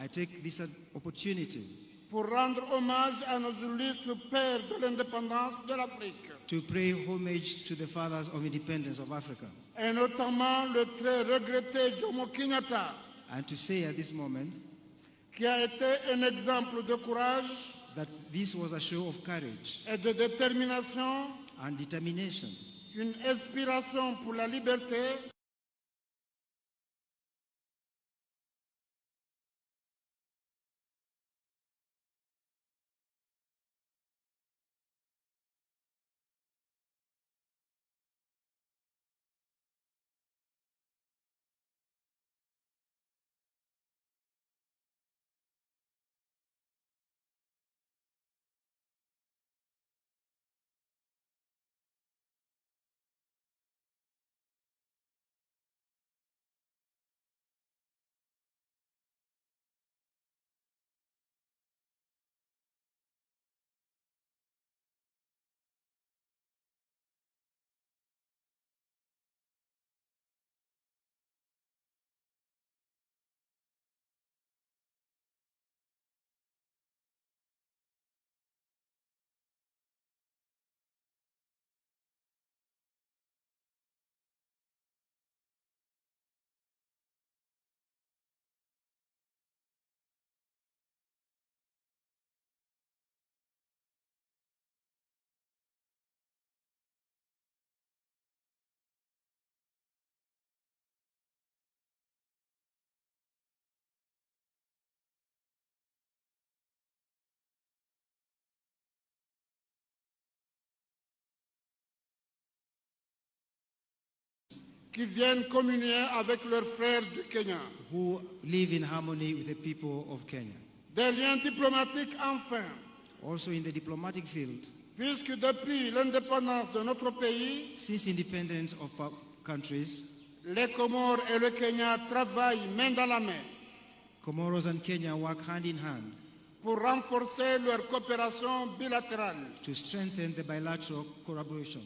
I take this opportunity pour rendre hommage à nos illustres pères de l'indépendance de l'Afrique, to pay homage to the fathers of independence of Africa, et notamment le très regretté Jomo Kenyatta, and to say at this moment qui a été un exemple de courage that this was a show of courage et de détermination, and determination, une inspiration pour la liberté qui viennent communier avec leurs frères du Kenya. who live in harmony with the people of Kenya. Des liens diplomatiques enfin, Also in the diplomatic field, puisque depuis l'indépendance de notre pays, since independence of our countries, les Comores et le Kenya travaillent main dans la main Comoros and Kenya work hand in hand pour renforcer leur coopération bilatérale. to strengthen the bilateral collaboration.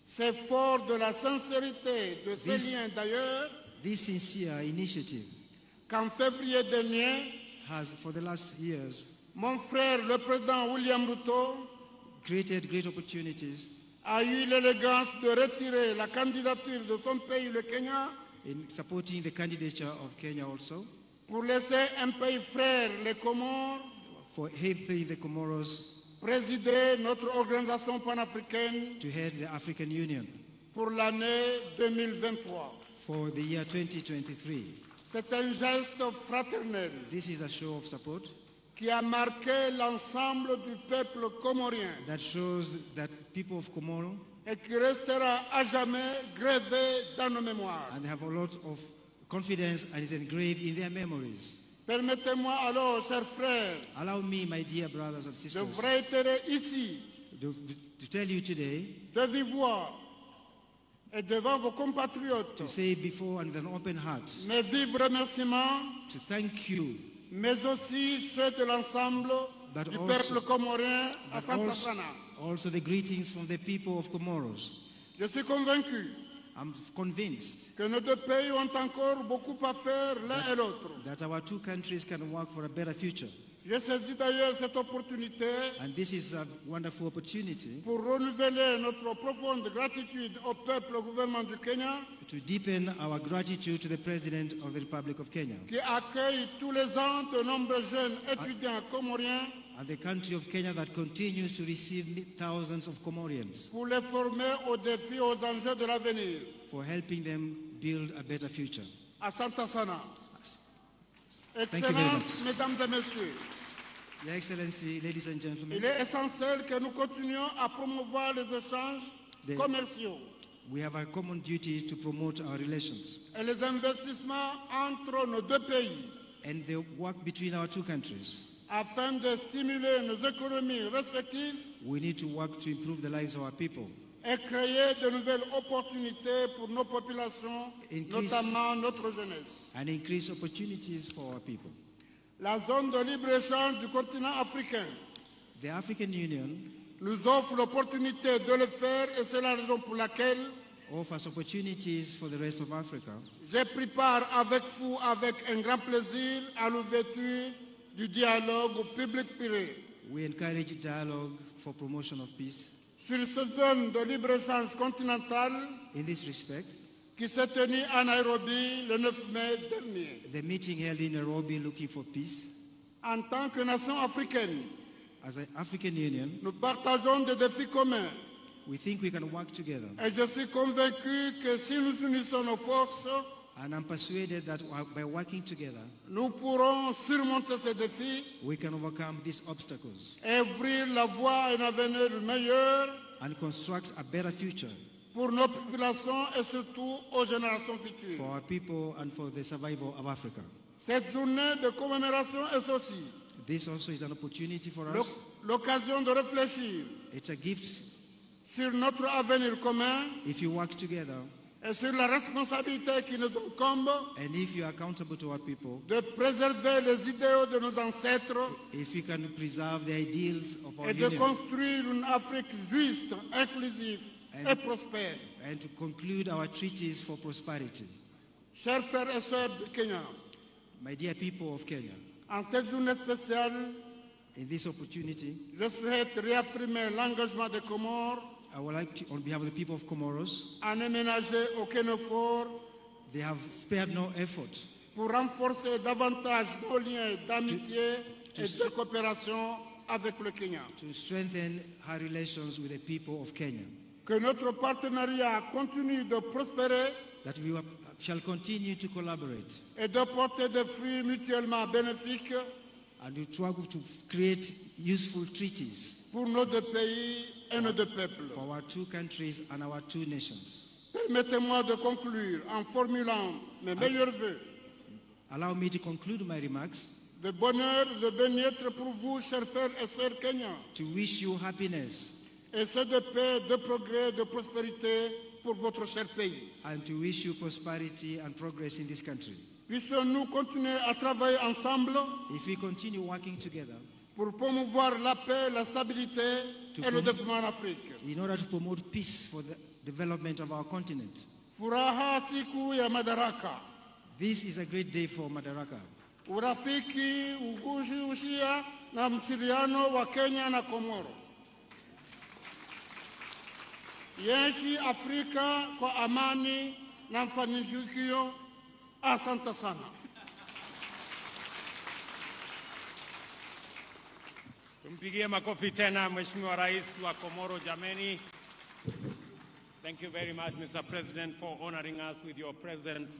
C'est fort de la sincérité de ces liens d'ailleurs This sincere initiative qu'en février dernier, has, for the last years, mon frère, le président William Ruto, created great opportunities a eu l'élégance de retirer la candidature de son pays, le Kenya, in supporting the candidature of Kenya also, pour laisser un pays frère, les Comores, for helping the Comoros présider notre organisation panafricaine to head the African Union pour l'année 2023. for the year 2023. C'est un geste fraternel This is a show of support qui a marqué l'ensemble du peuple comorien that shows that people of Comoro, et qui restera à jamais gravé dans nos mémoires. and they have a lot of confidence and is engraved in their memories. Permettez-moi alors, chers frères, Allow me, my dear brothers and de sisters, vous réitérer ici, to tell you today, de vive voix et devant vos compatriotes, to say before and with an open heart, mes vifs remerciements, to thank you, mais aussi ceux de l'ensemble But du also- peuple comorien à but Santa also, Sana. also the greetings from the people of Comoros. Je suis convaincu I'm convinced que nos deux pays ont encore beaucoup à faire l'un et l'autre. that our two countries can work for a better future. Je saisis d'ailleurs cette opportunité And this is a wonderful opportunity pour renouveler notre profonde gratitude au peuple, au gouvernement du Kenya, to deepen our gratitude to the President of the Republic of Kenya qui accueille tous les ans de nombreux jeunes étudiants comoriens and the country of Kenya that continues to receive thousands of Comorians pour les former aux défis, aux enjeux de l'avenir. for helping them build a better future. À Santa Sana. you very Excellences, mesdames et messieurs, Your Excellency, ladies and gentlemen, il est essentiel que nous continuions à promouvoir les échanges The- commerciaux we have a common duty to promote our relations et les investissements entre nos deux pays and the work between our two countries. afin de stimuler nos économies respectives We need to work to improve the lives of our people, et créer de nouvelles opportunités pour nos populations, Increase- notamment notre jeunesse. and increase opportunities for our people. La zone de libre-échange du continent africain The African Union nous offre l'opportunité de le faire et c'est la raison pour laquelle offers opportunities for the rest of Africa. Je pris part avec vous avec un grand plaisir à l'ouverture du dialogue public-privé We encourage dialogue for promotion of peace. sur cette zone de libre-échange continentale In this respect, qui s'est tenue à Nairobi le 9 mai dernier. the meeting held in Nairobi looking for peace. En tant que nation africaine, As an African Union, nous partageons des défis communs we think we can work together. et je suis convaincu que si nous unissons nos forces, And I'm persuaded that by working together, nous pourrons surmonter ces défis we can overcome these obstacles et ouvrir la voie à un avenir meilleur and construct a better future pour nos populations et surtout aux générations futures. for our people and for the survival of Africa. Cette journée de commémoration est aussi This also is an opportunity for us. l'occasion de réfléchir It's a gift sur notre avenir commun if you work together et sur la responsabilité qui nous incombe and if you are accountable to our people, de préserver les idéaux de nos ancêtres if you can preserve the ideals of our et de union construire une Afrique juste, inclusive et prospère. and to conclude our treaties for prosperity. Chers frères et sœurs du Kenya, My dear people of Kenya, en cette journée spéciale, in this opportunity, je souhaite réaffirmer l'engagement des Comores I would like to, on behalf of the people of Comoros, à ne ménager aucun effort they have spared no effort pour renforcer davantage nos liens d'amitié et de coopération avec le Kenya. to strengthen our relations with the people of Kenya, Que notre partenariat continue de prospérer that we shall continue to collaborate et de porter des fruits mutuellement bénéfiques and to try to create useful treaties pour nos deux pays et nos deux peuples. for our two countries and our two nations. Permettez-moi de conclure en formulant mes meilleurs vœux Allow me to conclude my remarks de bonheur, de bien-être pour vous, chers frères et sœurs kenyans, to wish you happiness et ceux de paix, de progrès, de prospérité pour votre cher pays. and to wish you prosperity and progress in this country. Puissions-nous continuer à travailler ensemble If we continue working together pour promouvoir la paix, la stabilité et le développement en Afrique. in order to promote peace for the development of our continent. Furaha siku ya Madaraka. This is a great day for Madaraka. Urafiki, ugushi, ushia na msiriano wa Kenya na Komoro. Yaishi Afrika kwa amani na mafanikio. Asante sana. Tumpigie makofi tena Mheshimiwa Rais wa Komoro jameni. Thank you very much, Mr. President, for honoring us with your presence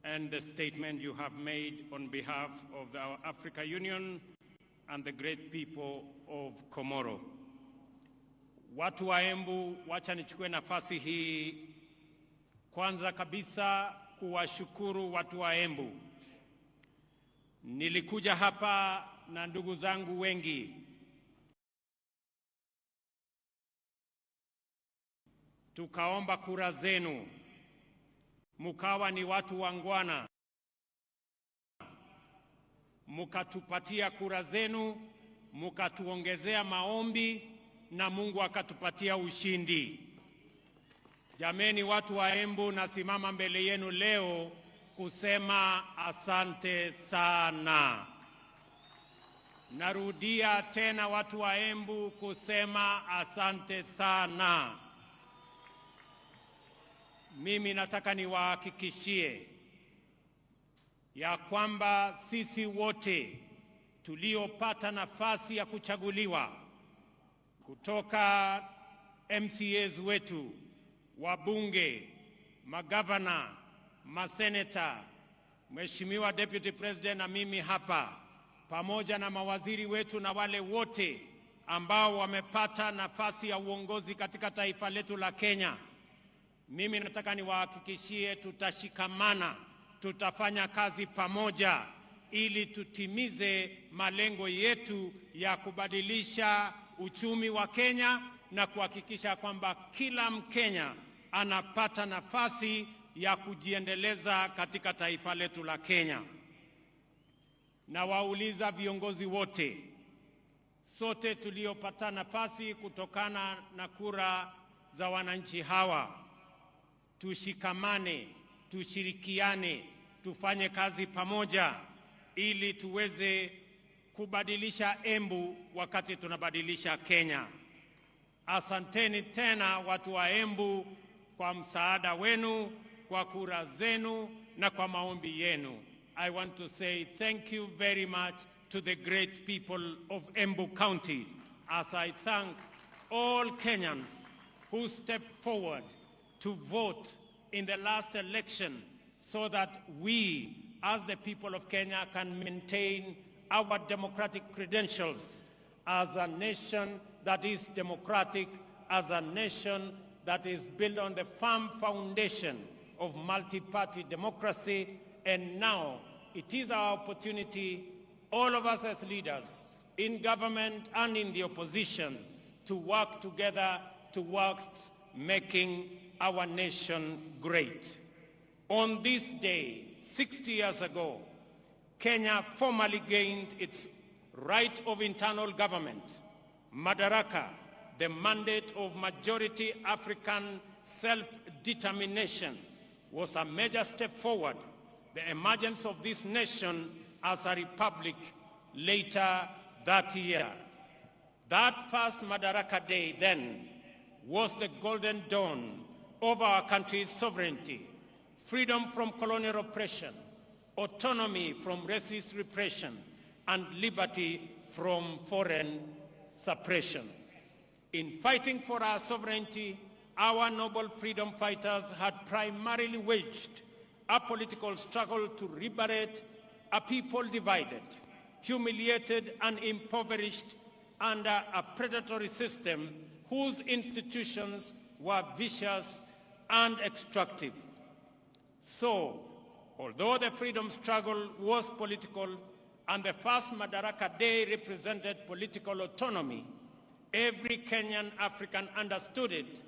and the statement you have made on behalf of our Africa Union and the great people of Komoro. Watu wa Embu, wacha nichukue nafasi hii kwanza kabisa kuwashukuru watu wa Embu. Nilikuja hapa na ndugu zangu wengi. Tukaomba kura zenu. Mukawa ni watu wangwana. Mukatupatia kura zenu, mukatuongezea maombi na Mungu akatupatia ushindi. Jameni watu wa Embu, nasimama mbele yenu leo kusema asante sana. Narudia tena watu wa Embu kusema asante sana. Mimi nataka niwahakikishie ya kwamba sisi wote tuliopata nafasi ya kuchaguliwa kutoka MCAs wetu, wabunge, magavana, maseneta, Mheshimiwa Deputy President na mimi hapa, pamoja na mawaziri wetu na wale wote ambao wamepata nafasi ya uongozi katika taifa letu la Kenya, mimi nataka niwahakikishie tutashikamana, tutafanya kazi pamoja ili tutimize malengo yetu ya kubadilisha uchumi wa Kenya na kuhakikisha kwamba kila Mkenya anapata nafasi ya kujiendeleza katika taifa letu la Kenya. Na wauliza viongozi wote, sote tuliopata nafasi kutokana na kura za wananchi hawa, tushikamane, tushirikiane, tufanye kazi pamoja ili tuweze kubadilisha Embu wakati tunabadilisha Kenya. Asanteni tena watu wa Embu kwa msaada wenu, kwa kura zenu na kwa maombi yenu. I want to say thank you very much to the great people of Embu County, as I thank all Kenyans who stepped forward to vote in the last election so that we, as the people of Kenya, can maintain our democratic credentials as a nation that is democratic, as a nation that is built on the firm foundation of multi-party democracy. And now it is our opportunity, all of us as leaders in government and in the opposition, to work together towards making our nation great. On this day, 60 years ago, Kenya formally gained its right of internal government. Madaraka, the mandate of majority African self-determination, was a major step forward. The emergence of this nation as a republic later that year. That first Madaraka Day then was the golden dawn of our country's sovereignty, freedom from colonial oppression, autonomy from racist repression, and liberty from foreign suppression. In fighting for our sovereignty, our noble freedom fighters had primarily waged a political struggle to liberate a people divided, humiliated, and impoverished under a predatory system whose institutions were vicious and extractive. So, although the freedom struggle was political and the first Madaraka Day represented political autonomy, every Kenyan African understood it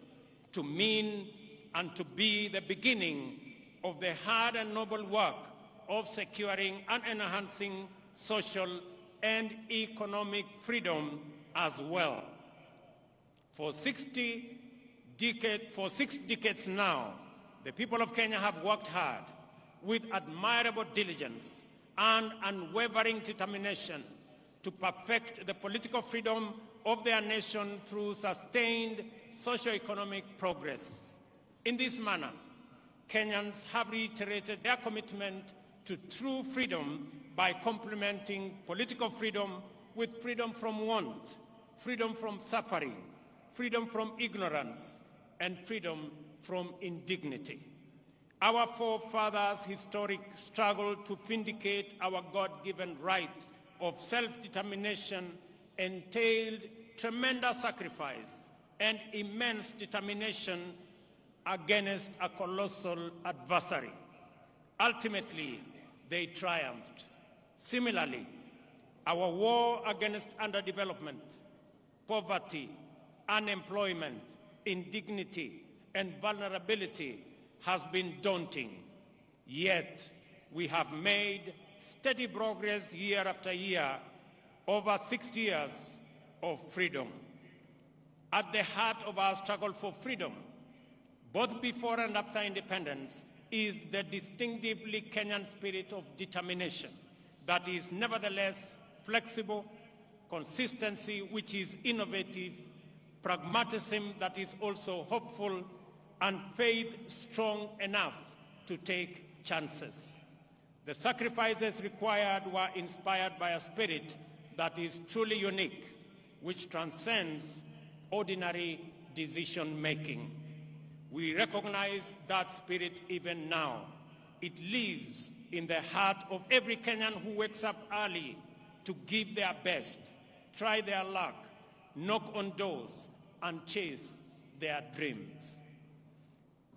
to mean and to be the beginning of the hard and noble work of securing and enhancing social and economic freedom as well. For 6 decades now, the people of Kenya have worked hard with admirable diligence and unwavering determination to perfect the political freedom of their nation through sustained socio-economic progress. In this manner, Kenyans have reiterated their commitment to true freedom by complementing political freedom with freedom from want, freedom from suffering, freedom from ignorance, and freedom from indignity. Our forefathers' historic struggle to vindicate our God-given rights of self-determination entailed tremendous sacrifice and immense determination against a colossal adversary. Ultimately, they triumphed. Similarly, our war against underdevelopment, poverty, unemployment, indignity, and vulnerability has been daunting. Yet, we have made steady progress year after year over 6 years of freedom. At the heart of our struggle for freedom, both before and after independence, is the distinctively Kenyan spirit of determination that is nevertheless flexible, consistency which is innovative, pragmatism that is also hopeful, and faith strong enough to take chances. The sacrifices required were inspired by a spirit that is truly unique, which transcends ordinary decision-making. We recognize that spirit even now. It lives in the heart of every Kenyan who wakes up early to give their best, try their luck, knock on doors, and chase their dreams.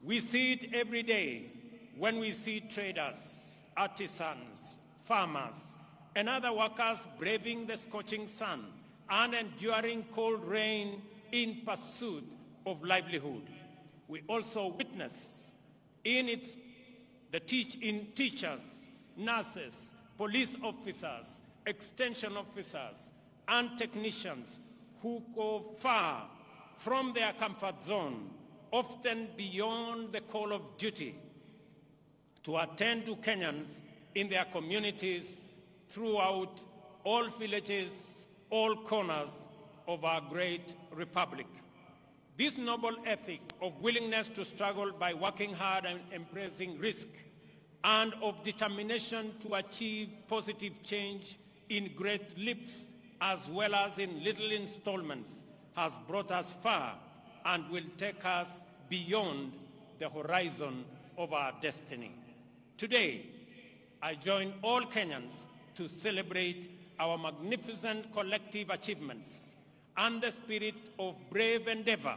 We see it every day when we see traders, artisans, farmers, and other workers braving the scorching sun and enduring cold rain in pursuit of livelihood. We also witness in teachers, nurses, police officers, extension officers, and technicians who go far from their comfort zone, often beyond the call of duty, to attend to Kenyans in their communities throughout all villages, all corners of our great republic. This noble ethic of willingness to struggle by working hard and embracing risk, and of determination to achieve positive change in great leaps as well as in little installments, has brought us far and will take us beyond the horizon of our destiny. Today, I join all Kenyans to celebrate our magnificent collective achievements and the spirit of brave endeavor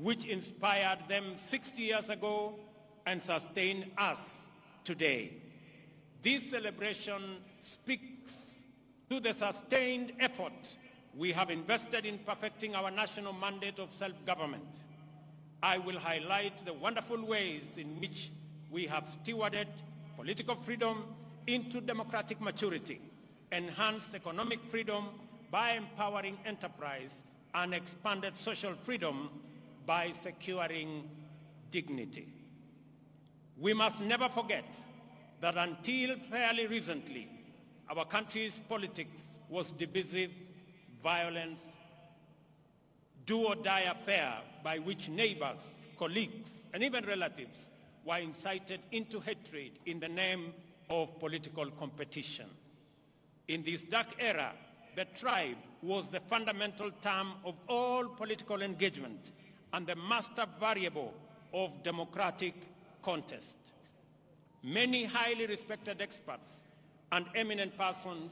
which inspired them 60 years ago and sustain us today. This celebration speaks to the sustained effort we have invested in perfecting our national mandate of self-government. I will highlight the wonderful ways in which we have stewarded political freedom into democratic maturity, enhanced economic freedom by empowering enterprise, and expanded social freedom by securing dignity. We must never forget that until fairly recently, our country's politics was divisive, violence, do-or-die affair by which neighbors, colleagues, and even relatives were incited into hatred in the name of political competition. In this dark era, the tribe was the fundamental term of all political engagement and the master variable of democratic contest. Many highly respected experts and eminent persons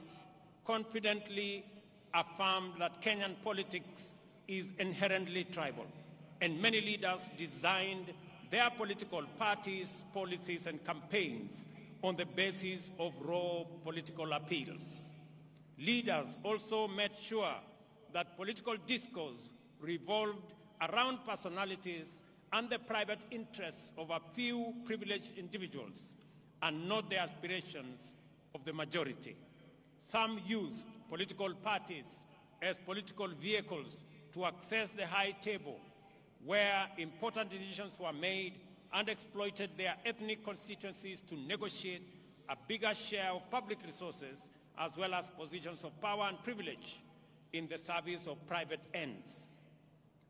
confidently affirmed that Kenyan politics is inherently tribal, and many leaders designed their political parties, policies, and campaigns on the basis of raw political appeals. Leaders also made sure that political discourse revolved around personalities and the private interests of a few privileged individuals and not the aspirations of the majority. Some used political parties as political vehicles to access the high table where important decisions were made and exploited their ethnic constituencies to negotiate a bigger share of public resources as well as positions of power and privilege in the service of private ends.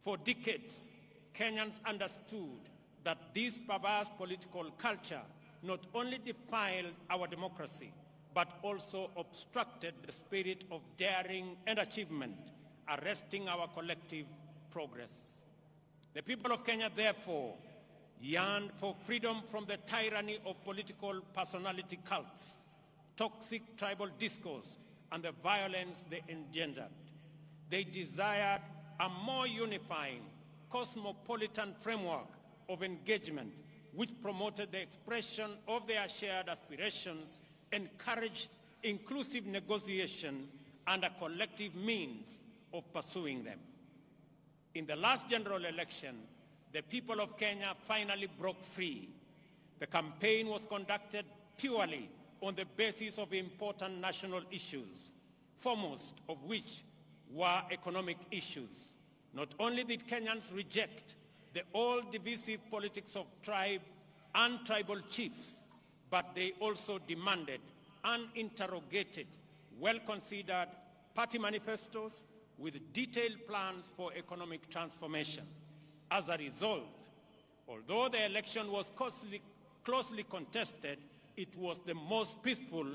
For decades, Kenyans understood that this perverse political culture not only defiled our democracy, but also obstructed the spirit of daring and achievement, arresting our collective progress. The people of Kenya, therefore, yearned for freedom from the tyranny of political personality cults, toxic tribal discourse, and the violence they engendered. They desired a more unifying, cosmopolitan framework of engagement which promoted the expression of their shared aspirations, encouraged inclusive negotiations, and a collective means of pursuing them. In the last general election, the people of Kenya finally broke free. The campaign was conducted purely on the basis of important national issues, foremost of which were economic issues. Not only did Kenyans reject the all-divisive politics of tribe and tribal chiefs, but they also demanded and interrogated well-considered party manifestos with detailed plans for economic transformation. As a result, although the election was closely contested, it was the most peaceful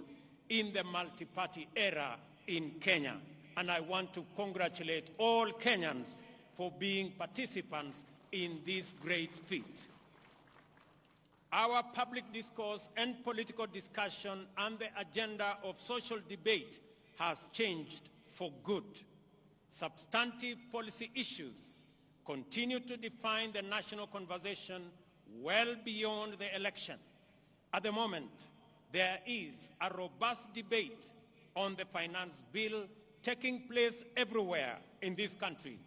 in the multi-party era in Kenya. And I want to congratulate all Kenyans for being participants in this great feat. Our public discourse and political discussion and the agenda of social debate has changed for good. Substantive policy issues continue to define the national conversation well beyond the election. At the moment, there is a robust debate on the finance bill taking place everywhere in this country,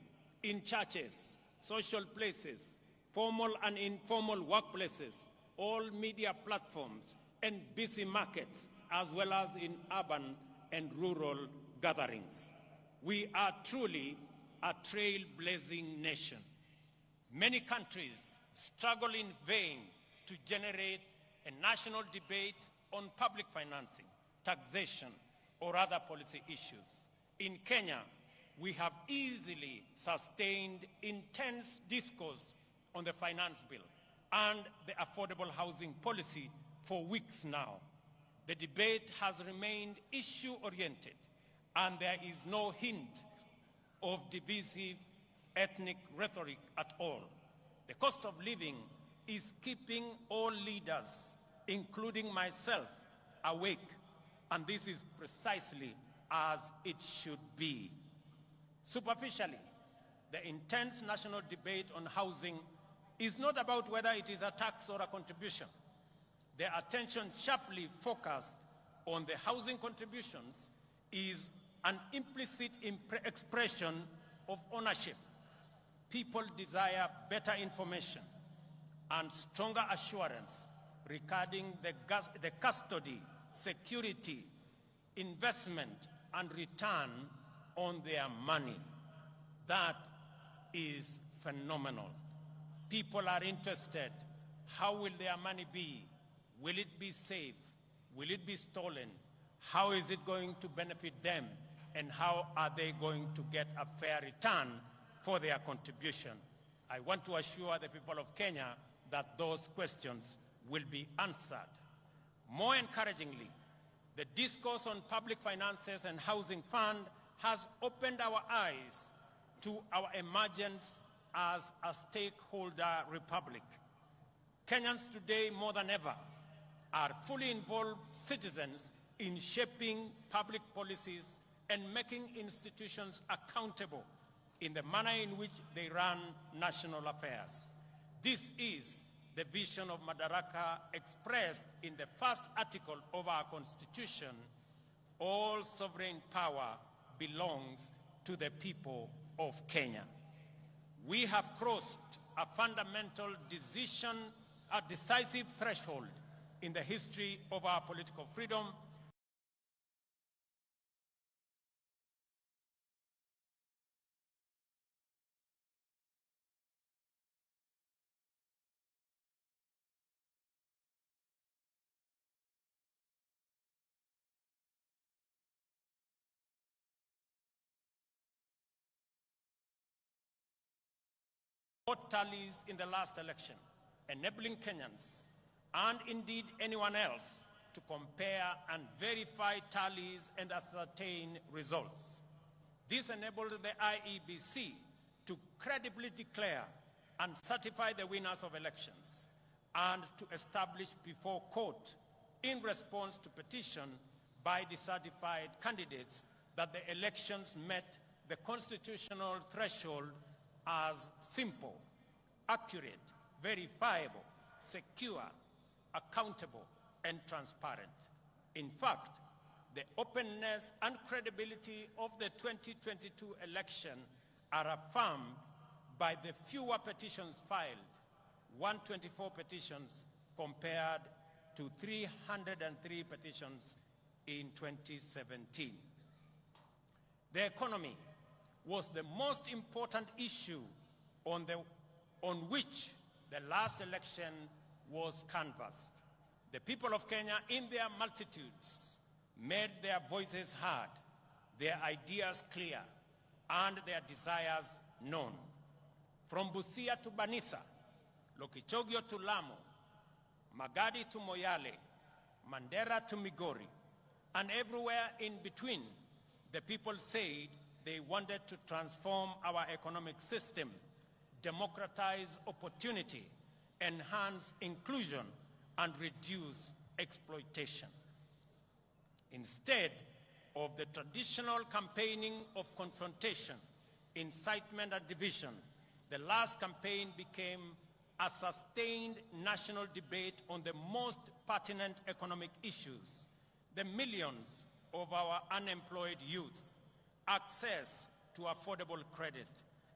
in churches, social places, formal and informal workplaces, all media platforms, and busy markets, as well as in urban and rural gatherings. We are truly a trailblazing nation. Many countries struggle in vain to generate a national debate on public financing, taxation, or other policy issues. In Kenya, we have easily sustained intense discourse on the finance bill and the affordable housing policy for weeks now. The debate has remained issue-oriented, and there is no hint of divisive ethnic rhetoric at all. The cost of living is keeping all leaders, including myself, awake, and this is precisely as it should be. Superficially, the intense national debate on housing is not about whether it is a tax or a contribution. The attention sharply focused on the housing contributions is an implicit expression of ownership. People desire better information and stronger assurance regarding the custody, security, investment, and return on their money. That is phenomenal. People are interested. How will their money be? Will it be safe? Will it be stolen? How is it going to benefit them? And how are they going to get a fair return for their contribution? I want to assure the people of Kenya that those questions will be answered. More encouragingly, the discourse on public finances and housing fund has opened our eyes to our emergence as a stakeholder republic. Kenyans today, more than ever, are fully involved citizens in shaping public policies and making institutions accountable in the manner in which they run national affairs. This is the vision of Madaraka expressed in the first article of our Constitution. All sovereign power belongs to the people of Kenya. We have crossed a fundamental a decisive threshold in the history of our political freedom. Tallies in the last election, enabling Kenyans, and indeed anyone else, to compare and verify tallies and ascertain results. This enabled the IEBC to credibly declare and certify the winners of elections and to establish before court, in response to petition by the certified candidates, that the elections met the constitutional threshold as simple, accurate, verifiable, secure, accountable, and transparent. In fact, the openness and credibility of the 2022 election are affirmed by the fewer petitions filed, 124 petitions compared to 303 petitions in 2017. The economy was the most important issue on which the last election was canvassed. The people of Kenya, in their multitudes, made their voices heard, their ideas clear, and their desires known. From Busia to Banisa, Lokichogio to Lamu, Magadi to Moyale, Mandera to Migori, and everywhere in between, the people said they wanted to transform our economic system, democratize opportunity, enhance inclusion, and reduce exploitation. Instead of the traditional campaigning of confrontation, incitement, and division, the last campaign became a sustained national debate on the most pertinent economic issues: the millions of our unemployed youth, access to affordable credit,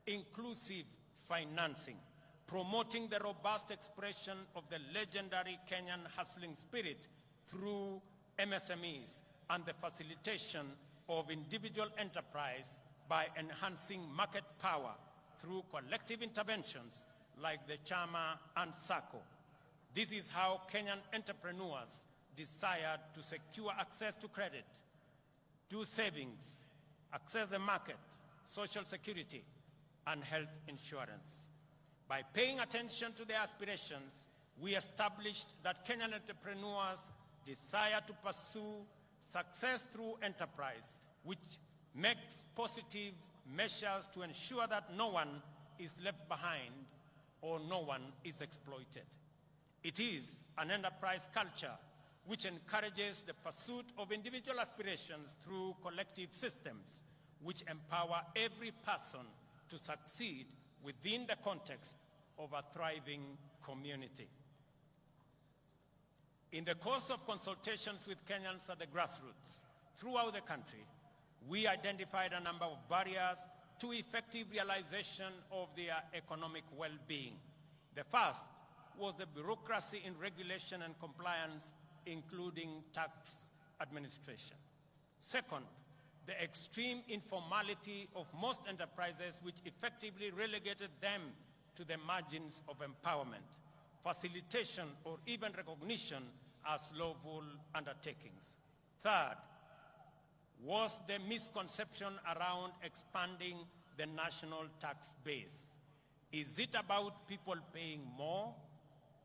inclusive financing, promoting the robust expression of the legendary Kenyan hustling spirit through MSMEs, and the facilitation of individual enterprise by enhancing market power through collective interventions like the Chama and SACCO. This is how Kenyan entrepreneurs desired to secure access to credit, do savings, access the market, social security, and health insurance. By paying attention to their aspirations, we established that Kenyan entrepreneurs desire to pursue success through enterprise, which makes positive measures to ensure that no one is left behind or no one is exploited. It is an enterprise culture which encourages the pursuit of individual aspirations through collective systems, which empower every person to succeed within the context of a thriving community. In the course of consultations with Kenyans at the grassroots throughout the country, we identified a number of barriers to effective realization of their economic well-being. The first was the bureaucracy in regulation and compliance, including tax administration. Second, the extreme informality of most enterprises, which effectively relegated them to the margins of empowerment, facilitation, or even recognition as lawful undertakings. Third, was the misconception around expanding the national tax base. Is it about people paying more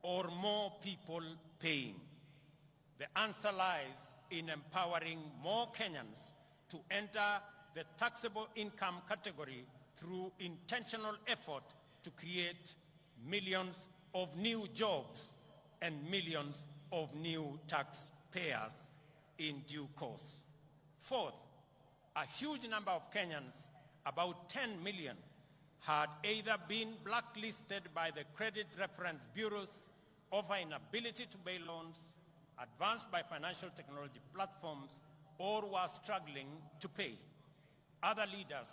or more people paying? The answer lies in empowering more Kenyans to enter the taxable income category through intentional effort to create millions of new jobs and millions of new taxpayers in due course. Fourth, a huge number of Kenyans, about 10 million, had either been blacklisted by the credit reference bureaus, of an inability to pay loans, advanced by financial technology platforms, or were struggling to pay. Other lenders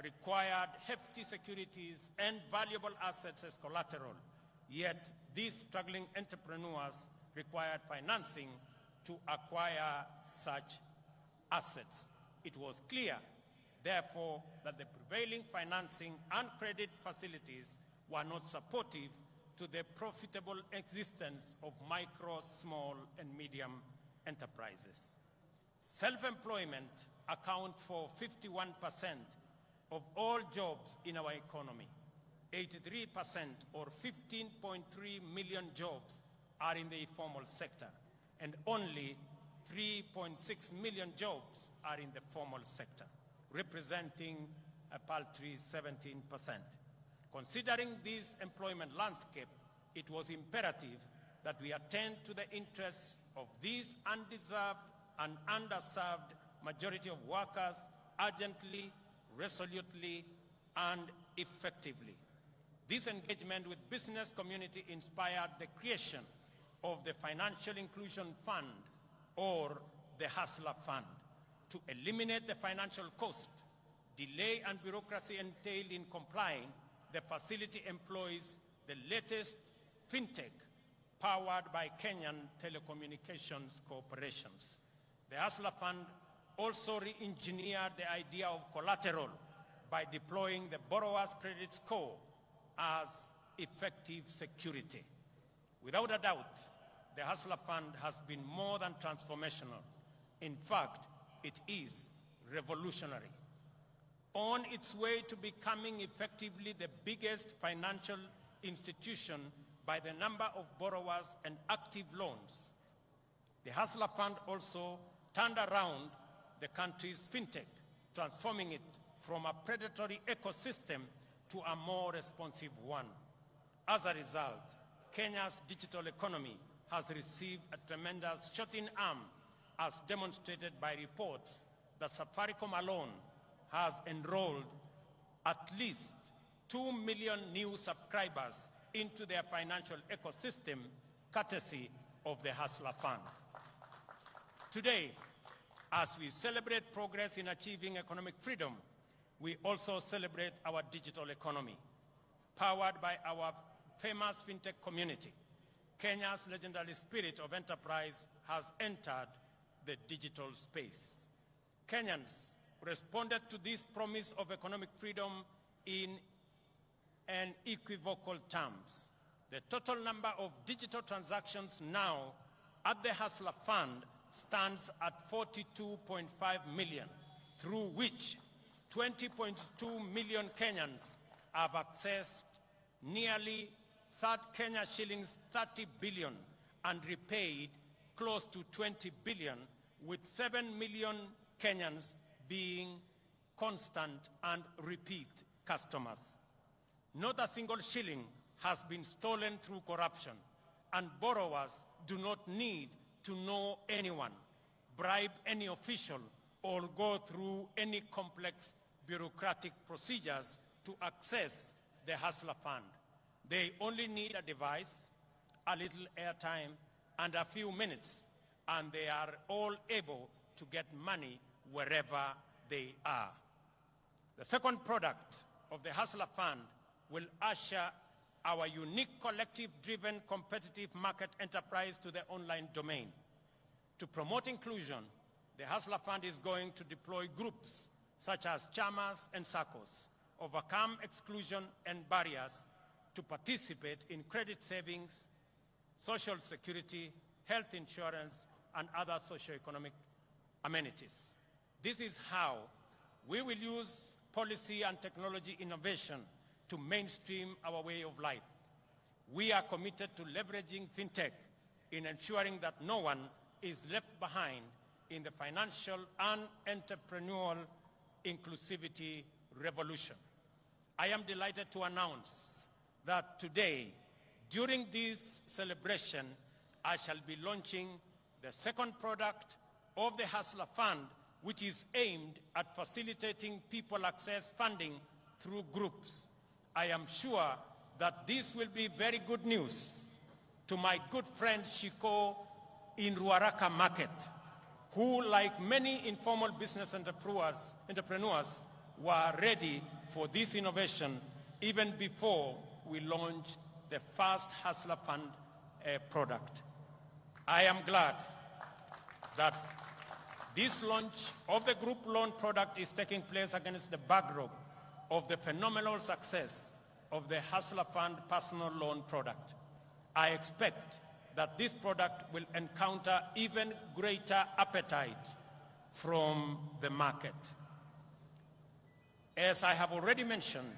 required hefty securities and valuable assets as collateral, yet these struggling entrepreneurs required financing to acquire such assets. It was clear, therefore, that the prevailing financing and credit facilities were not supportive to the profitable existence of micro, small, and medium enterprises. Self-employment accounts for 51% of all jobs in our economy. 83% or 15.3 million jobs are in the informal sector, and only 3.6 million jobs are in the formal sector, representing a paltry 17%. Considering this employment landscape, it was imperative that we attend to the interests of these undeserved and underserved majority of workers urgently, resolutely, and effectively. This engagement with business community inspired the creation of the Financial Inclusion Fund, or the Hustler Fund, to eliminate the financial cost, delay, and bureaucracy entailed in complying. The facility employs the latest fintech powered by Kenyan telecommunications corporations. The Hustler Fund also re-engineered the idea of collateral by deploying the borrower's credit score as effective security. Without a doubt, the Hustler Fund has been more than transformational. In fact, it is revolutionary. On its way to becoming effectively the biggest financial institution by the number of borrowers and active loans, the Hustler Fund also turned around the country's fintech, transforming it from a predatory ecosystem to a more responsive one. As a result, Kenya's digital economy has received a tremendous shot in arm, as demonstrated by reports that Safaricom alone has enrolled at least 2 million new subscribers into their financial ecosystem, courtesy of the Hustler Fund. Today, as we celebrate progress in achieving economic freedom, we also celebrate our digital economy. Powered by our famous fintech community, Kenya's legendary spirit of enterprise has entered the digital space. Kenyans responded to this promise of economic freedom in and equivocal terms. The total number of digital transactions now at the Hustler Fund stands at 42.5 million, through which 20.2 million Kenyans have accessed nearly Kenya shillings 30 billion and repaid close to 20 billion, with 7 million Kenyans being constant and repeat customers. Not a single shilling has been stolen through corruption, and borrowers do not need to know anyone, bribe any official, or go through any complex bureaucratic procedures to access the Hustler Fund. They only need a device, a little airtime, and a few minutes, and they are all able to get money wherever they are. The second product of the Hustler Fund will usher our unique collective-driven competitive market enterprise to the online domain. To promote inclusion, the Hustler Fund is going to deploy groups such as chamas and SACCOs, overcome exclusion and barriers to participate in credit savings, social security, health insurance, and other socioeconomic amenities. This is how we will use policy and technology innovation to mainstream our way of life. We are committed to leveraging fintech in ensuring that no one is left behind in the financial and entrepreneurial inclusivity revolution. I am delighted to announce that today, during this celebration, I shall be launching the second product of the Hustler Fund, which is aimed at facilitating people access funding through groups. I am sure that this will be very good news to my good friend Shiko in Madaraka market, who, like many informal business entrepreneurs, were ready for this innovation even before we launched the first Hustler Fund product. I am glad that this launch of the group loan product is taking place against the backdrop of the phenomenal success of the Hustler Fund personal loan product. I expect that this product will encounter even greater appetite from the market. As I have already mentioned,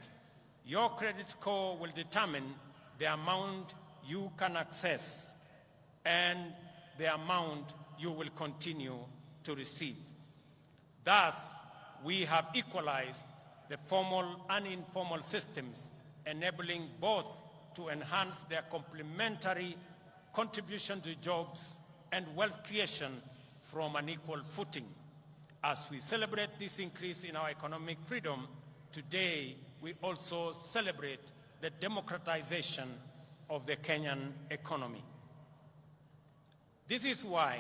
your credit score will determine the amount you can access and the amount you will continue to receive. Thus, we have equalized the formal and informal systems, enabling both to enhance their complementary contribution to jobs and wealth creation from an equal footing. As we celebrate this increase in our economic freedom, today we also celebrate the democratization of the Kenyan economy. This is why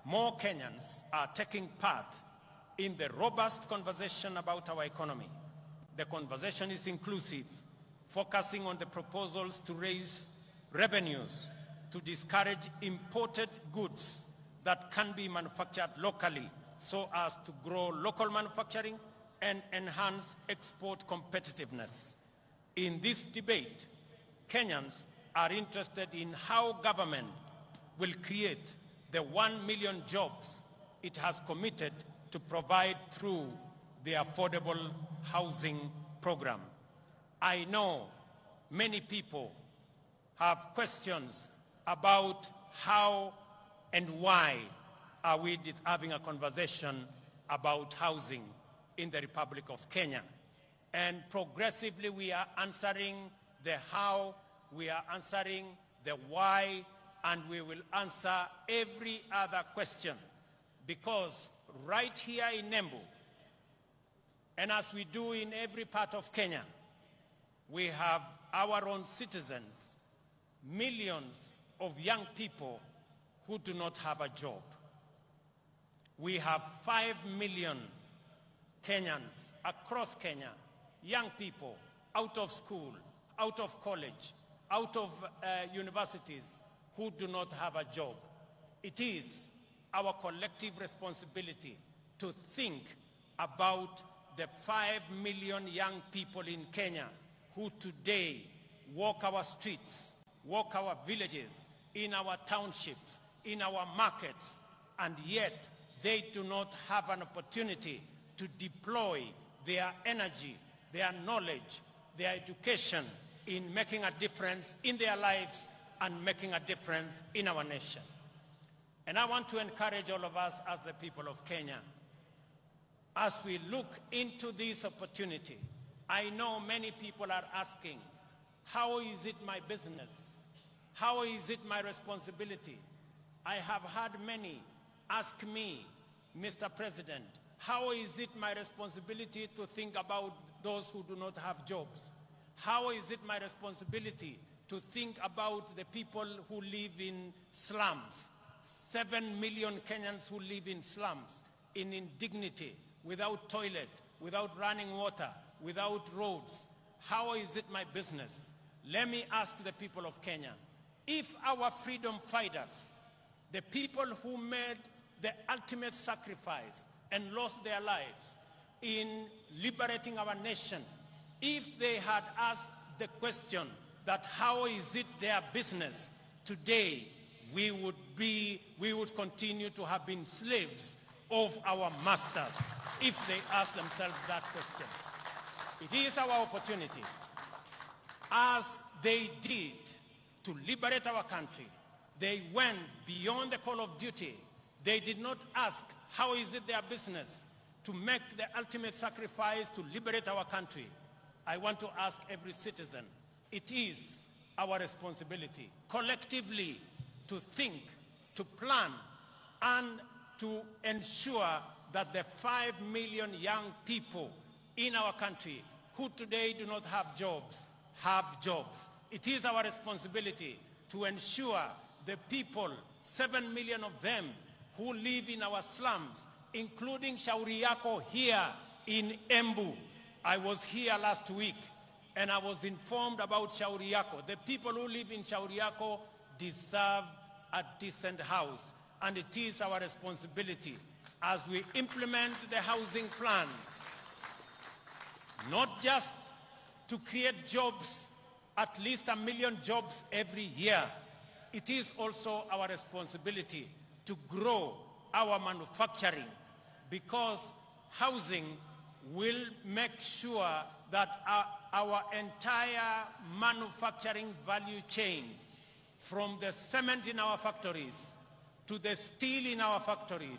more Kenyans are taking part in the robust conversation about our economy. The conversation is inclusive, focusing on the proposals to raise revenues, to discourage imported goods that can be manufactured locally so as to grow local manufacturing and enhance export competitiveness. In this debate, Kenyans are interested in how government will create the 1 million jobs it has committed to provide through the affordable housing program. I know many people have questions about how and why are we having a conversation about housing in the Republic of Kenya. And progressively we are answering the how, we are answering the why, and we will answer every other question. Because right here in Embu, and as we do in every part of Kenya, we have our own citizens, millions of young people who do not have a job. We have 5 million Kenyans across Kenya, young people out of school, out of college, out of universities who do not have a job. It is our collective responsibility to think about the 5 million young people in Kenya who today walk our streets, walk our villages, in our townships, in our markets, and yet they do not have an opportunity to deploy their energy, their knowledge, their education in making a difference in their lives and making a difference in our nation. And I want to encourage all of us as the people of Kenya, as we look into this opportunity. I know many people are asking, how is it my business? How is it my responsibility? I have had many ask me, Mr. President, how is it my responsibility to think about those who do not have jobs? How is it my responsibility to think about the people who live in slums? 7 million Kenyans who live in slums, in indignity, without toilet, without running water, without roads. How is it my business? Let me ask the people of Kenya, if our freedom fighters, the people who made the ultimate sacrifice and lost their lives in liberating our nation, if they had asked the question that how is it their business, today we would continue to have been slaves of our masters if they asked themselves that question. It is our opportunity, as they did, to liberate our country. They went beyond the call of duty. They did not ask, how is it their business to make the ultimate sacrifice to liberate our country? I want to ask every citizen, it is our responsibility collectively to think, to plan, and to ensure that the 5 million young people in our country who today do not have jobs, have jobs. It is our responsibility to ensure the people, 7 million of them, who live in our slums, including Shauri Yako here in Embu. I was here last week and I was informed about Shauri Yako. The people who live in Shauri Yako deserve a decent house, and it is our responsibility as we implement the housing plan, not just to create jobs, at least 1 million jobs every year. It is also our responsibility to grow our manufacturing, because housing will make sure that our entire manufacturing value chain, from the cement in our factories, to the steel in our factories,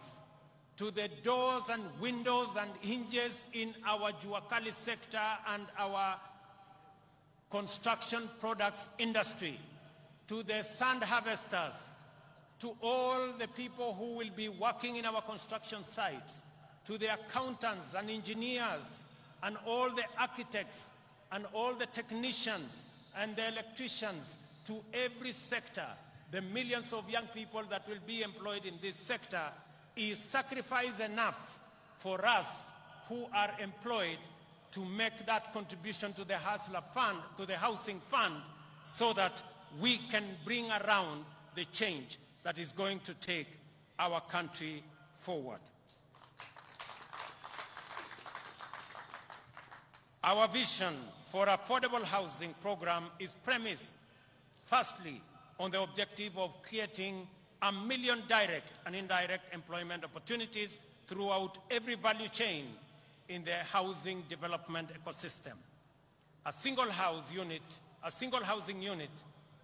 to the doors and windows and hinges in our Juakali sector and our construction products industry, to the sand harvesters, to all the people who will be working in our construction sites, to the accountants and engineers and all the architects and all the technicians and the electricians, to every sector, the millions of young people that will be employed in this sector, is sacrifice enough for us who are employed to make that contribution to the Hustler Fund, to the Housing Fund, so that we can bring around the change that is going to take our country forward. Our vision for affordable housing program is premised, firstly, on the objective of creating 1 million direct and indirect employment opportunities throughout every value chain in the housing development ecosystem. A single housing unit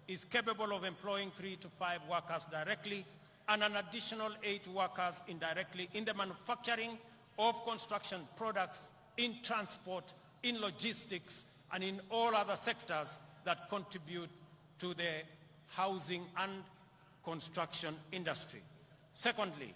is capable of employing 3 to 5 workers directly and an additional 8 workers indirectly in the manufacturing of construction products, in transport, in logistics, and in all other sectors that contribute to the housing and construction industry. Secondly,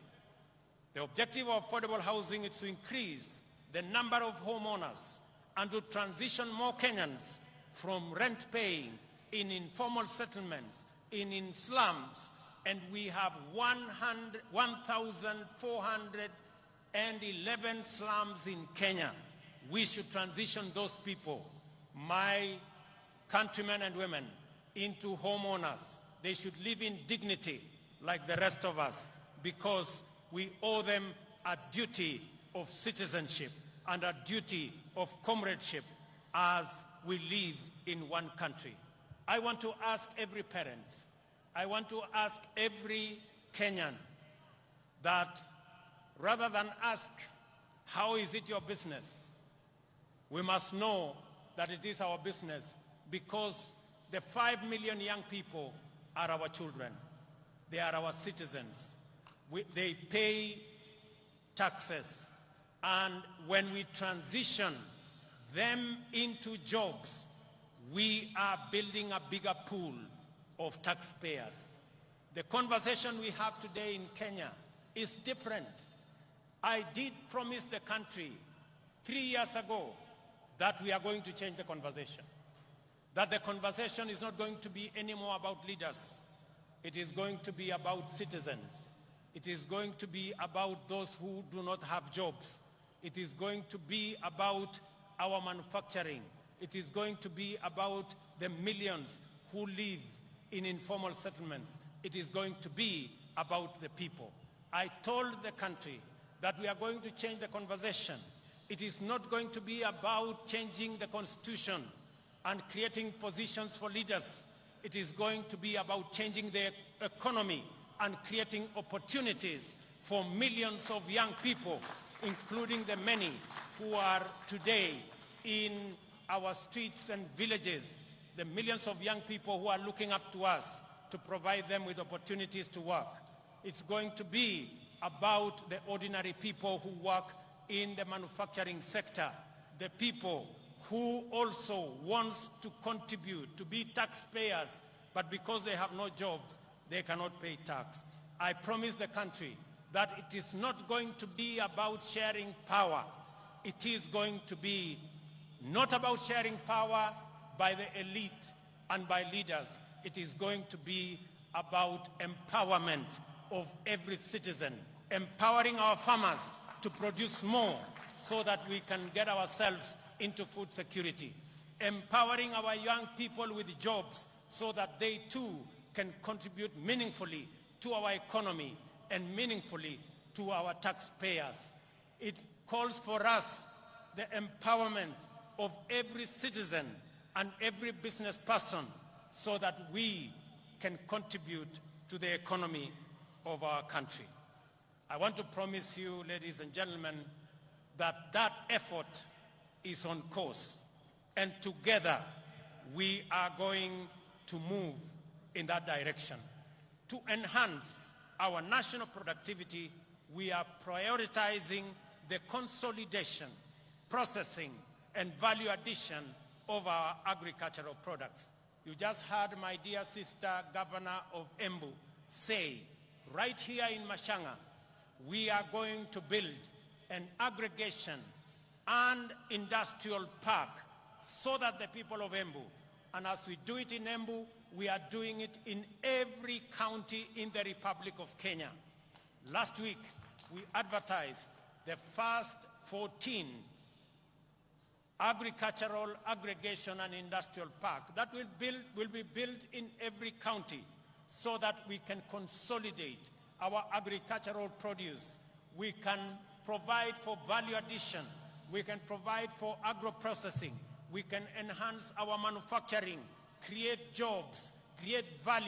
the objective of affordable housing is to increase the number of homeowners and to transition more Kenyans from rent-paying in informal settlements, in slums, and we have 1,411 slums in Kenya. We should transition those people, my countrymen and women, into homeowners. They should live in dignity like the rest of us, because we owe them a duty of citizenship and a duty of comradeship as we live in one country. I want to ask every parent, I want to ask every Kenyan that rather than ask, how is it your business? We must know that it is our business because the 5 million young people are our children. They are our citizens. They pay taxes. And when we transition them into jobs, we are building a bigger pool of taxpayers. The conversation we have today in Kenya is different. I did promise the country 3 years ago that we are going to change the conversation. That the conversation is not going to be anymore about leaders. It is going to be about citizens. It is going to be about those who do not have jobs. It is going to be about our manufacturing. It is going to be about the millions who live in informal settlements. It is going to be about the people. I told the country that we are going to change the conversation. It is not going to be about changing the constitution and creating positions for leaders. It is going to be about changing the economy and creating opportunities for millions of young people, including the many who are today in our streets and villages, the millions of young people who are looking up to us to provide them with opportunities to work. It's going to be about the ordinary people who work in the manufacturing sector, the people who also want to contribute, to be taxpayers, but because they have no jobs, they cannot pay tax. I promise the country that it is not going to be about sharing power. It is going to be not about sharing power by the elite and by leaders. It is going to be about empowerment of every citizen, empowering our farmers to produce more so that we can get ourselves into food security, empowering our young people with jobs so that they too can contribute meaningfully to our economy and meaningfully to our taxpayers. It calls for us the empowerment of every citizen and every business person so that we can contribute to the economy of our country. I want to promise you, ladies and gentlemen, that that effort is on course, and together we are going to move in that direction. To enhance our national productivity, we are prioritizing the consolidation, processing, and value addition of our agricultural products. You just heard my dear sister, Governor of Embu, say, right here in Mashanga, we are going to build an aggregation and industrial park so that the people of Embu, and as we do it in Embu, we are doing it in every county in the Republic of Kenya. Last week, we advertised the first 14 agricultural aggregation and industrial park that will be built in every county so that we can consolidate our agricultural produce. We can provide for value addition. We can provide for agro-processing. We can enhance our manufacturing, create jobs, create value.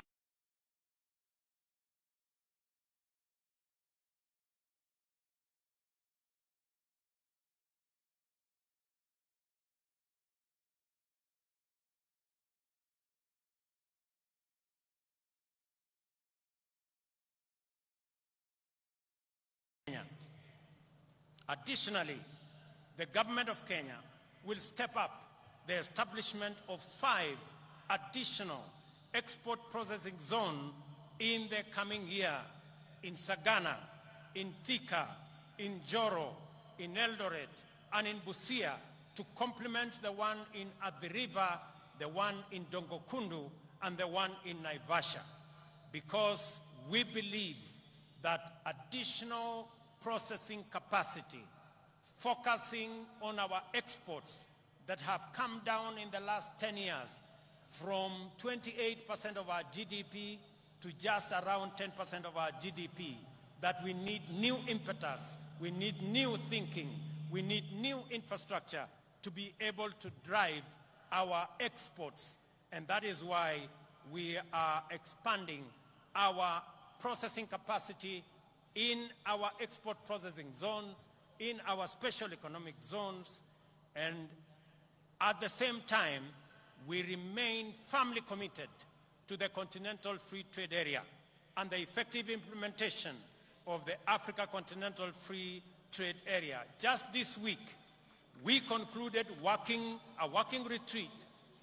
Additionally, the government of Kenya will step up the establishment of 5 additional export processing zones in the coming year in Sagana, in Thika, in Joro, in Eldoret, and in Busia to complement the one in Athi River, the one in Dongokundu, and the one in Naivasha, because we believe that additional processing capacity, focusing on our exports that have come down in the last 10 years from 28% of our GDP to just around 10% of our GDP, that we need new impetus, we need new thinking, we need new infrastructure to be able to drive our exports, and that is why we are expanding our processing capacity in our export processing zones, in our special economic zones, and at the same time, we remain firmly committed to the Continental Free Trade Area and the effective implementation of the Africa Continental Free Trade Area. Just this week, we concluded a working retreat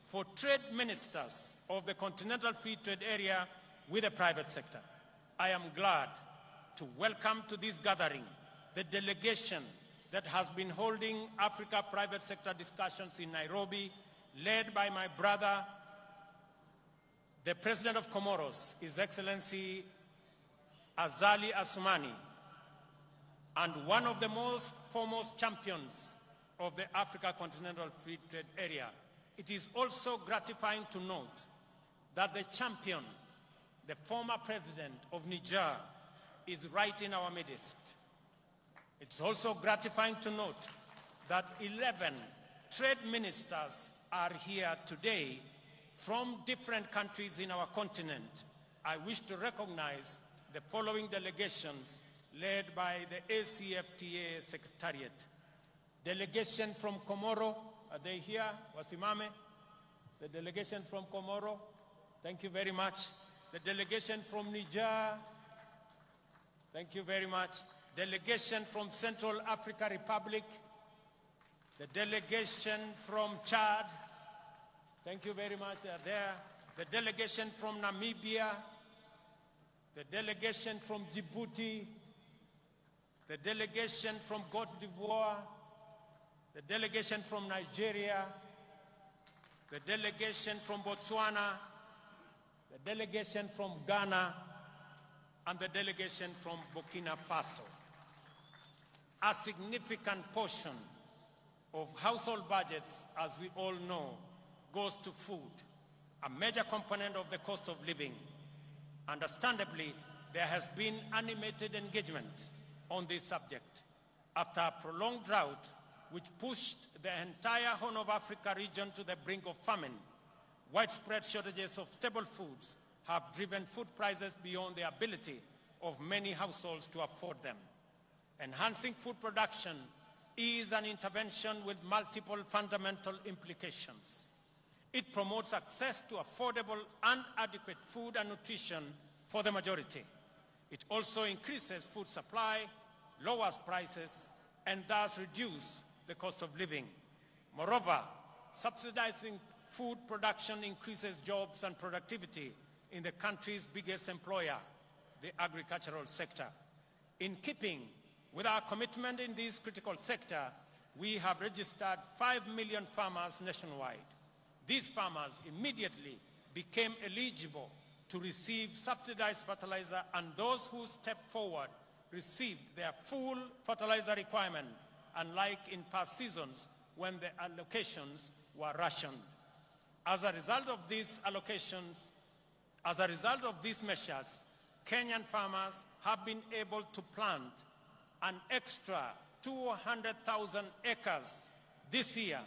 for trade ministers of the Continental Free Trade Area with the private sector. I am glad to welcome to this gathering the delegation that has been holding Africa private sector discussions in Nairobi, led by my brother, the President of Comoros, His Excellency Azali Assoumani, and one of the most foremost champions of the Africa Continental Free Trade Area. It is also gratifying to note that the champion, the former president of Niger, is right in our midst. It's also gratifying to note that 11 trade ministers are here today from different countries in our continent. I wish to recognize the following delegations led by the ACFTA Secretariat. Delegation from Comoro, are they here? Wasimame? The delegation from Comoro, thank you very much. The delegation from Niger, thank you very much. Delegation from Central Africa Republic, the delegation from Chad, thank you very much, they are there. The delegation from Namibia, the delegation from Djibouti, the delegation from Cote d'Ivoire, the delegation from Nigeria, the delegation from Botswana, the delegation from Ghana, and the delegation from Burkina Faso. A significant portion of household budgets, as we all know, goes to food, a major component of the cost of living. Understandably, there has been animated engagement on this subject. After a prolonged drought, which pushed the entire Horn of Africa region to the brink of famine, widespread shortages of staple foods have driven food prices beyond the ability of many households to afford them. Enhancing food production is an intervention with multiple fundamental implications. It promotes access to affordable and adequate food and nutrition for the majority. It also increases food supply, lowers prices, and thus reduces the cost of living. Moreover, subsidizing food production increases jobs and productivity in the country's biggest employer, the agricultural sector. In keeping with our commitment in this critical sector, we have registered 5 million farmers nationwide. These farmers immediately became eligible to receive subsidized fertilizer, and those who stepped forward received their full fertilizer requirement, unlike in past seasons when the allocations were rationed. As a result of these measures, Kenyan farmers have been able to plant an extra 200,000 acres this year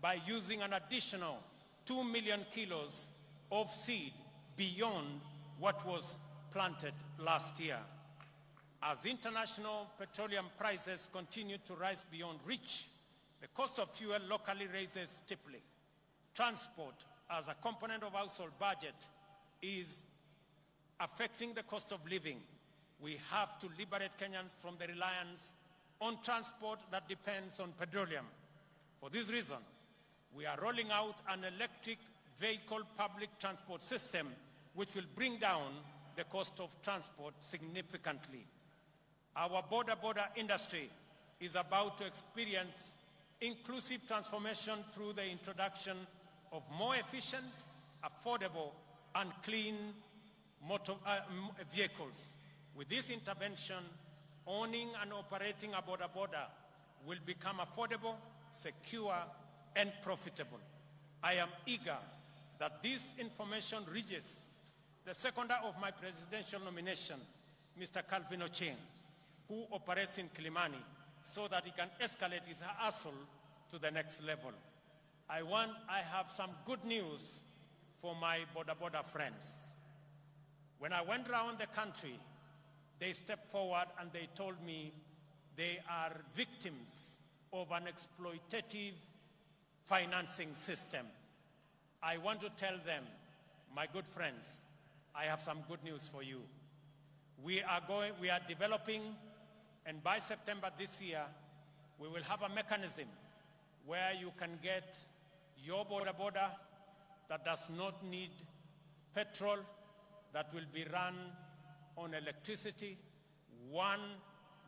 by using an additional 2 million kilos of seed beyond what was planted last year. As international petroleum prices continue to rise beyond reach, the cost of fuel locally raises steeply. Transport, as a component of household budget, is affecting the cost of living. We have to liberate Kenyans from the reliance on transport that depends on petroleum. For this reason, we are rolling out an electric vehicle public transport system which will bring down the cost of transport significantly. Our border industry is about to experience inclusive transformation through the introduction of more efficient, affordable, and clean motor vehicles. With this intervention, owning and operating a border will become affordable, secure, and profitable. I am eager that this information reaches the seconder of my presidential nomination, Mr. Calvin Ochieng, who operates in Kilimani, so that he can escalate his hustle to the next level. I have some good news for my border friends. When I went around the country, they stepped forward and they told me they are victims of an exploitative financing system. I want to tell them, my good friends, I have some good news for you. We are developing, and by September this year, we will have a mechanism where you can get your border that does not need petrol, that will be run on electricity, one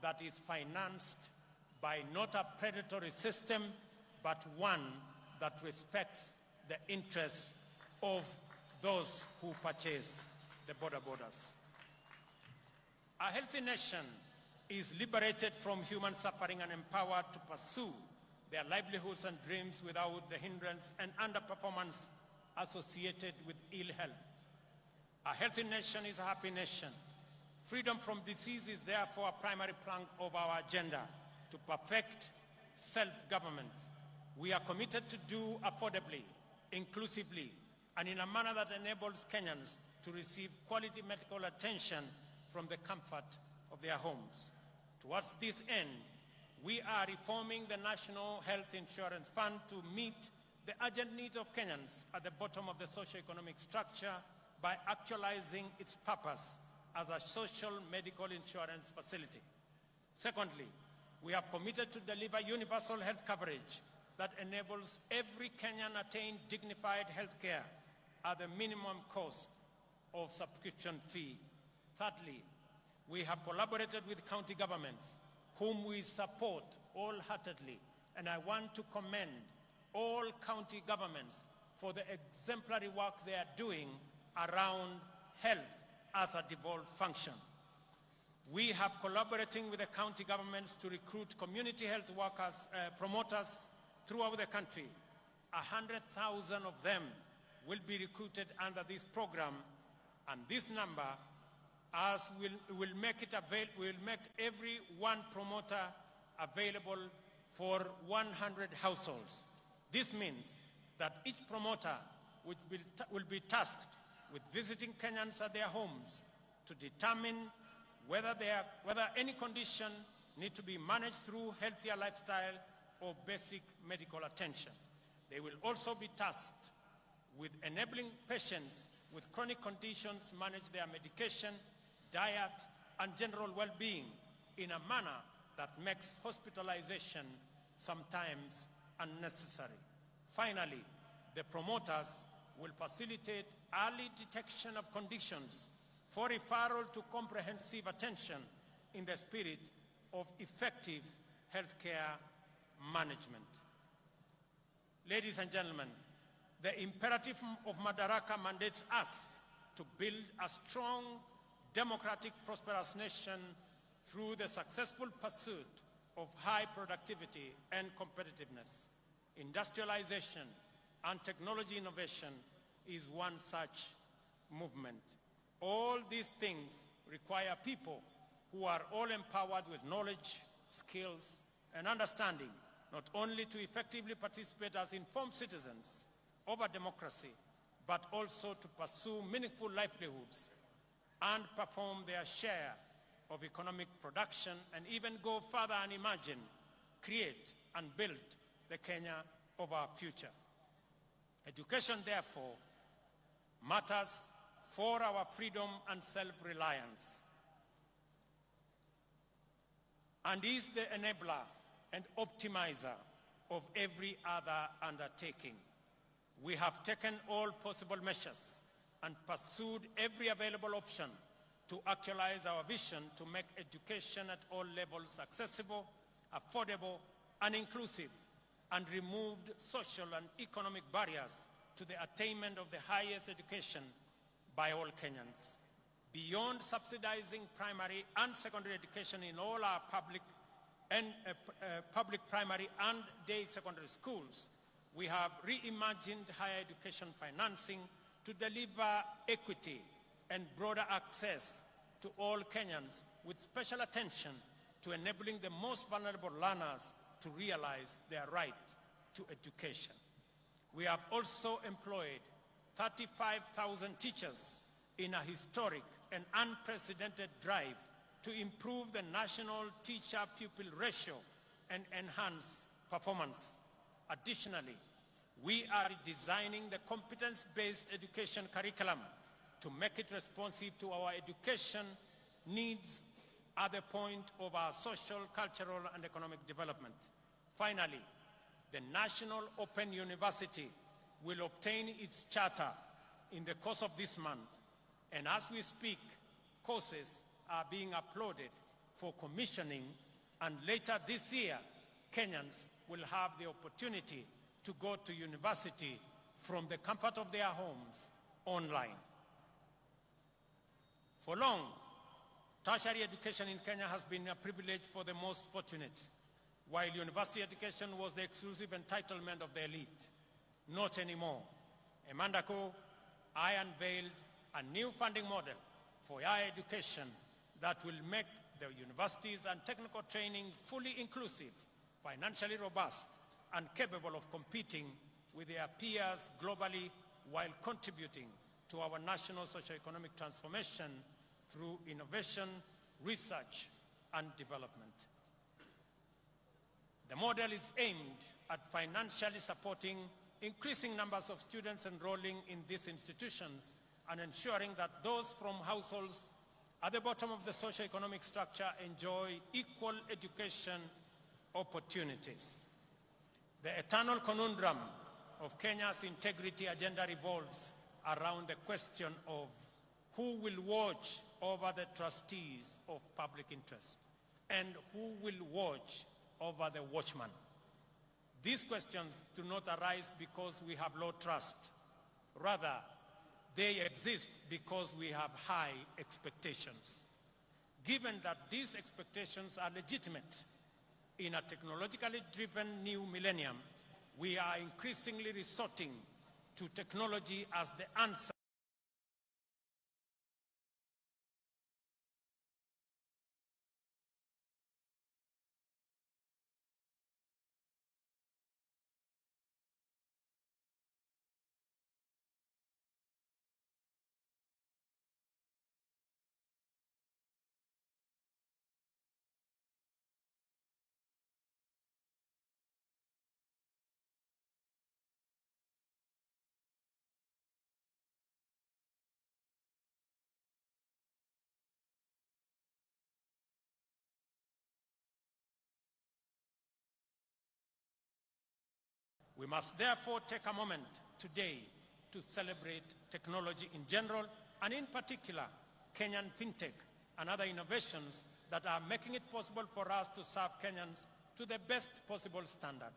that is financed by not a predatory system, but one that respects the interests of those who purchase the borders. A healthy nation is liberated from human suffering and empowered to pursue their livelihoods and dreams without the hindrance and underperformance associated with ill health. A healthy nation is a happy nation. Freedom from disease is therefore a primary plank of our agenda to perfect self-government. We are committed to do affordably, inclusively, and in a manner that enables Kenyans to receive quality medical attention from the comfort of their homes. Towards this end, we are reforming the National Health Insurance Fund to meet the urgent needs of Kenyans at the bottom of the socio-economic structure by actualizing its purpose as a social medical insurance facility. Secondly, we have committed to deliver universal health coverage that enables every Kenyan attain dignified health care at the minimum cost of subscription fee. Thirdly, we have collaborated with county governments, whom we support wholeheartedly, and I want to commend all county governments for the exemplary work they are doing around health as a devolved function. We have collaborating with the county governments to recruit community health workers, promoters throughout the country. 100,000 of them will be recruited under this program, and this number will make every one promoter available for 100 households. This means that each promoter will be tasked with visiting Kenyans at their homes to determine whether any condition need to be managed through healthier lifestyle or basic medical attention. They will also be tasked with enabling patients with chronic conditions manage their medication, diet, and general well-being in a manner that makes hospitalization sometimes unnecessary. Finally, the promoters will facilitate early detection of conditions for referral to comprehensive attention in the spirit of effective healthcare management. Ladies and gentlemen, the imperative of Madaraka mandates us to build a strong, democratic, prosperous nation through the successful pursuit of high productivity and competitiveness. Industrialization and technology innovation is one such movement. All these things require people who are all empowered with knowledge, skills, and understanding, not only to effectively participate as informed citizens of a democracy, but also to pursue meaningful livelihoods and perform their share of economic production, and even go further and imagine, create, and build the Kenya of our future. Education, therefore, matters for our freedom and self-reliance, and is the enabler and optimizer of every other undertaking. We have taken all possible measures and pursued every available option to actualize our vision to make education at all levels accessible, affordable, and inclusive, and removed social and economic barriers to the attainment of the highest education by all Kenyans. Beyond subsidizing primary and secondary education in all our public primary and day secondary schools, we have reimagined higher education financing to deliver equity and broader access to all Kenyans, with special attention to enabling the most vulnerable learners to realize their right to education. We have also employed 35,000 teachers in a historic and unprecedented drive to improve the national teacher-pupil ratio and enhance performance. Additionally, we are designing the competence-based education curriculum to make it responsive to our education needs at the point of our social, cultural, and economic development. Finally, the National Open University will obtain its charter in the course of this month, and as we speak, courses are being uploaded for commissioning, and later this year, Kenyans will have the opportunity to go to university from the comfort of their homes online. For long, tertiary education in Kenya has been a privilege for the most fortunate, while university education was the exclusive entitlement of the elite. Not anymore. In Madaraka, I unveiled a new funding model for higher education that will make the universities and technical training fully inclusive, financially robust, and capable of competing with their peers globally while contributing to our national socio-economic transformation through innovation, research, and development. The model is aimed at financially supporting increasing numbers of students enrolling in these institutions and ensuring that those from households at the bottom of the socio-economic structure enjoy equal education opportunities. The eternal conundrum of Kenya's integrity agenda revolves around the question of who will watch over the trustees of public interest and who will watch over the watchman. These questions do not arise because we have low trust. Rather, they exist because we have high expectations. Given that these expectations are legitimate, in a technologically driven new millennium, we are increasingly resorting to technology as the answer. We must therefore take a moment today to celebrate technology in general, and in particular, Kenyan fintech and other innovations that are making it possible for us to serve Kenyans to the best possible standard.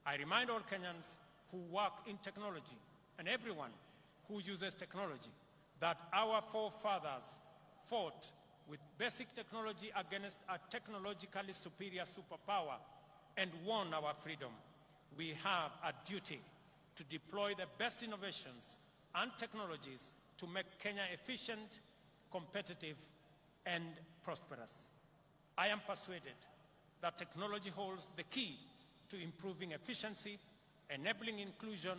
I remind all Kenyans who work in technology and everyone who uses technology that our forefathers fought with basic technology against a technologically superior superpower and won our freedom. We have a duty to deploy the best innovations and technologies to make Kenya efficient, competitive, and prosperous. I am persuaded that technology holds the key to improving efficiency, enabling inclusion,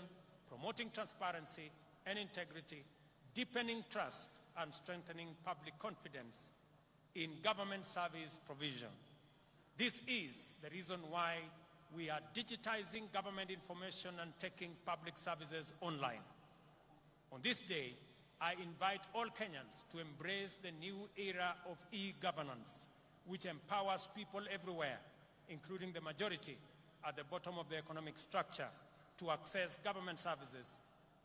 promoting transparency and integrity, deepening trust, and strengthening public confidence in government service provision. This is the reason why we are digitizing government information and taking public services online. On this day, I invite all Kenyans to embrace the new era of e-governance, which empowers people everywhere, including the majority at the bottom of the economic structure, to access government services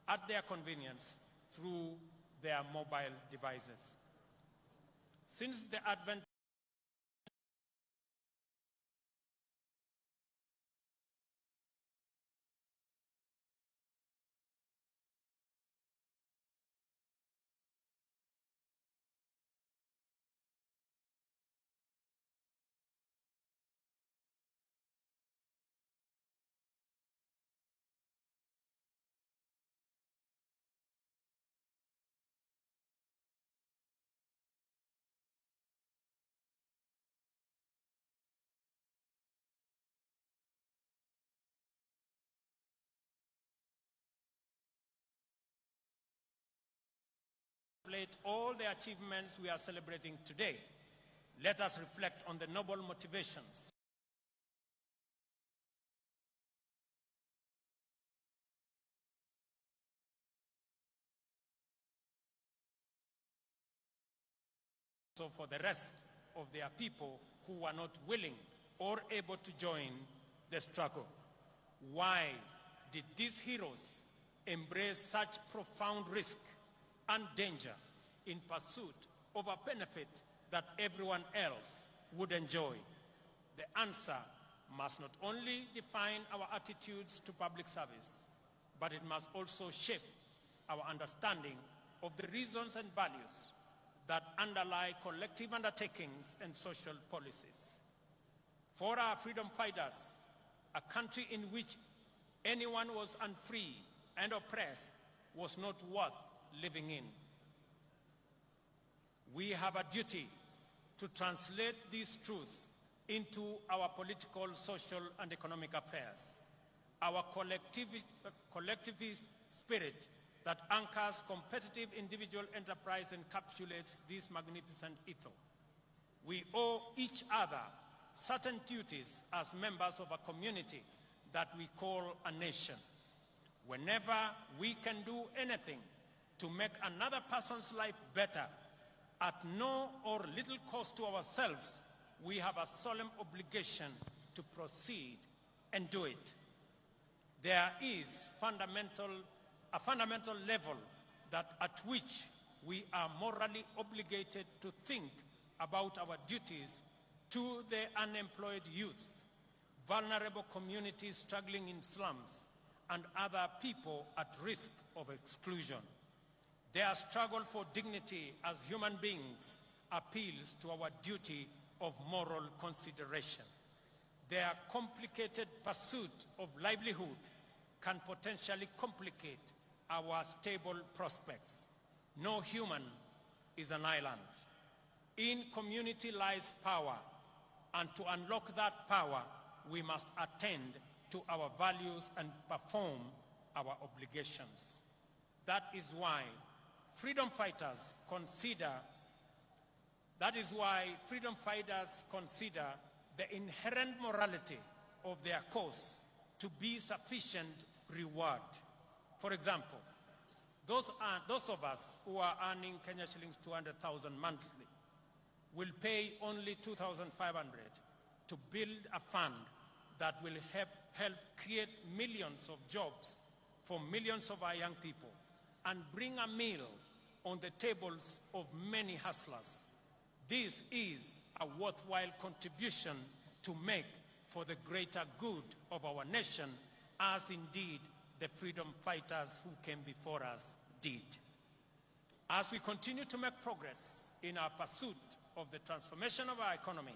at their convenience through their mobile devices. Since the advent contemplate all the achievements we are celebrating today, let us reflect on the noble motivations for the rest of their people who were not willing or able to join the struggle. Why did these heroes embrace such profound risk and danger in pursuit of a benefit that everyone else would enjoy? The answer must not only define our attitudes to public service, but it must also shape our understanding of the reasons and values that underlie collective undertakings and social policies. For our freedom fighters, a country in which anyone was unfree and oppressed was not worth living in. We have a duty to translate these truths into our political, social, and economic affairs. Our collectivist spirit that anchors competitive individual enterprise encapsulates this magnificent ethos. We owe each other certain duties as members of a community that we call a nation. Whenever we can do anything to make another person's life better, at no or little cost to ourselves, we have a solemn obligation to proceed and do it. There is a fundamental level at which we are morally obligated to think about our duties to the unemployed youth, vulnerable communities struggling in slums, and other people at risk of exclusion. Their struggle for dignity as human beings appeals to our duty of moral consideration. Their complicated pursuit of livelihood can potentially complicate our stable prospects. No human is an island. In community lies power, and to unlock that power, we must attend to our values and perform our obligations. That is why freedom fighters consider the inherent morality of their cause to be sufficient reward. For example, those of us who are earning Kenya shillings 200,000 monthly will pay only 2,500 to build a fund that will help create millions of jobs for millions of our young people and bring a meal on the tables of many hustlers. This is a worthwhile contribution to make for the greater good of our nation, as indeed the freedom fighters who came before us did. As we continue to make progress in our pursuit of the transformation of our economy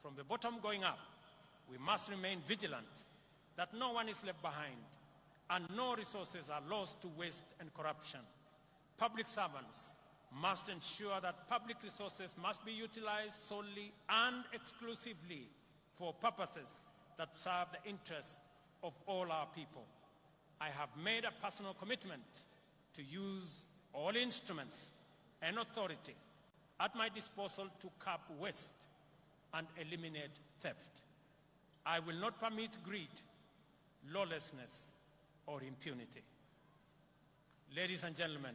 from the bottom going up, we must remain vigilant that no one is left behind and no resources are lost to waste and corruption. Public servants must ensure that public resources must be utilized solely and exclusively for purposes that serve the interests of all our people. I have made a personal commitment to use all instruments and authority at my disposal to curb waste and eliminate theft. I will not permit greed, lawlessness, or impunity. Ladies and gentlemen,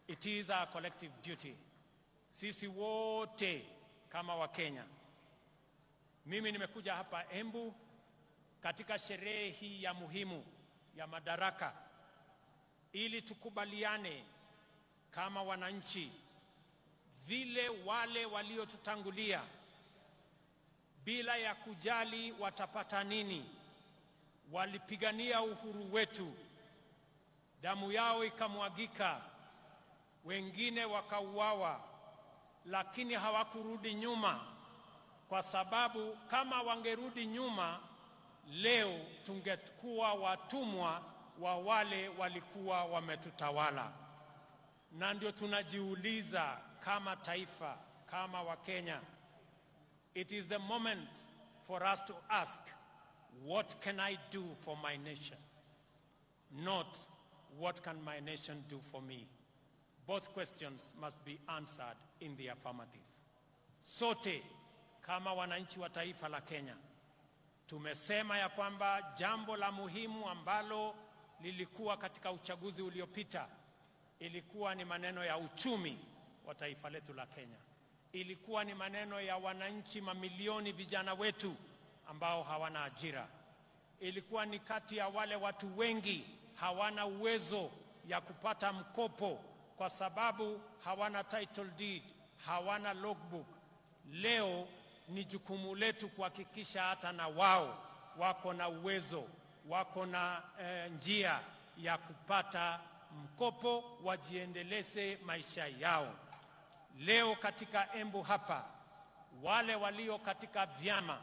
it is our collective duty, sisi wote kama Wakenya. Mimi nimekuja hapa Embu katika sherehe hii ya muhimu ya Madaraka ili tukubaliane kama wananchi vile wale waliotutangulia bila ya kujali watapata nini walipigania uhuru wetu, damu yao ikamwagika, wengine wakauawa, lakini hawakurudi nyuma, kwa sababu kama wangerudi nyuma leo tungekuwa watumwa wa wale walikuwa wametutawala. Na ndio tunajiuliza kama taifa, kama Wakenya, it is the moment for us to ask, what can I do for my nation? Not, what can my nation do for me? both questions must be answered in the affirmative. Sote kama wananchi wa taifa la Kenya tumesema ya kwamba jambo la muhimu ambalo lilikuwa katika uchaguzi uliopita ilikuwa ni maneno ya uchumi wa taifa letu la Kenya. Ilikuwa ni maneno ya wananchi mamilioni vijana wetu ambao hawana ajira. Ilikuwa ni kati ya wale watu wengi hawana uwezo ya kupata mkopo kwa sababu hawana title deed, hawana logbook. Leo ni jukumu letu kuhakikisha hata na wao wako na uwezo, wako na njia ya kupata mkopo wajiendeleze maisha yao. Leo katika Embu hapa, wale walio katika vyama,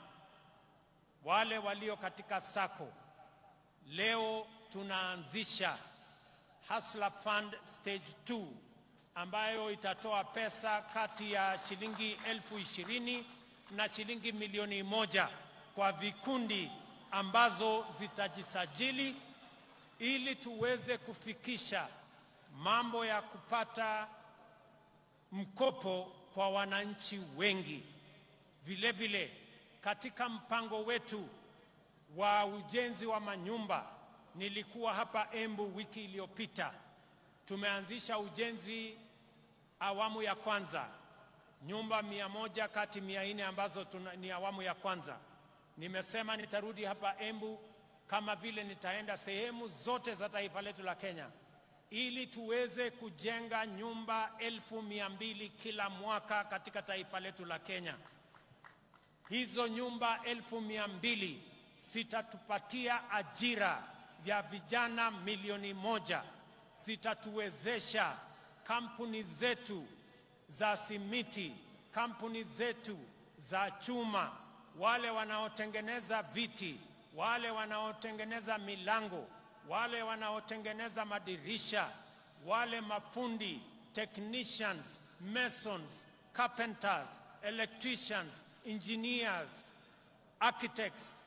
wale walio katika sako, leo tunaanzisha Hustler Fund Stage 2 ambayo itatoa pesa kati ya shilingi 20,000 na shilingi 1,000,000 kwa vikundi ambazo zitajisajili ili tuweze kufikisha mambo ya kupata mkopo kwa wananchi wengi. Vile vile katika mpango wetu wa ujenzi wa manyumba, nilikuwa hapa Embu wiki iliyopita, tumeanzisha ujenzi awamu ya kwanza, nyumba 100 kati 400 ambazo ni awamu ya kwanza. Nimesema nitarudi hapa Embu kama vile nitaenda sehemu zote za taifa letu la Kenya ili tuweze kujenga nyumba 200,000 kila mwaka katika taifa letu la Kenya. Hizo nyumba 200,000 zitatupatia ajira ya vijana 1,000,000. Zitatuwezesha kampuni zetu za simiti, kampuni zetu za chuma, wale wanaotengeneza viti, wale wanaotengeneza milango, wale wanaotengeneza madirisha, wale mafundi, technicians, masons, carpenters, electricians, engineers, architects,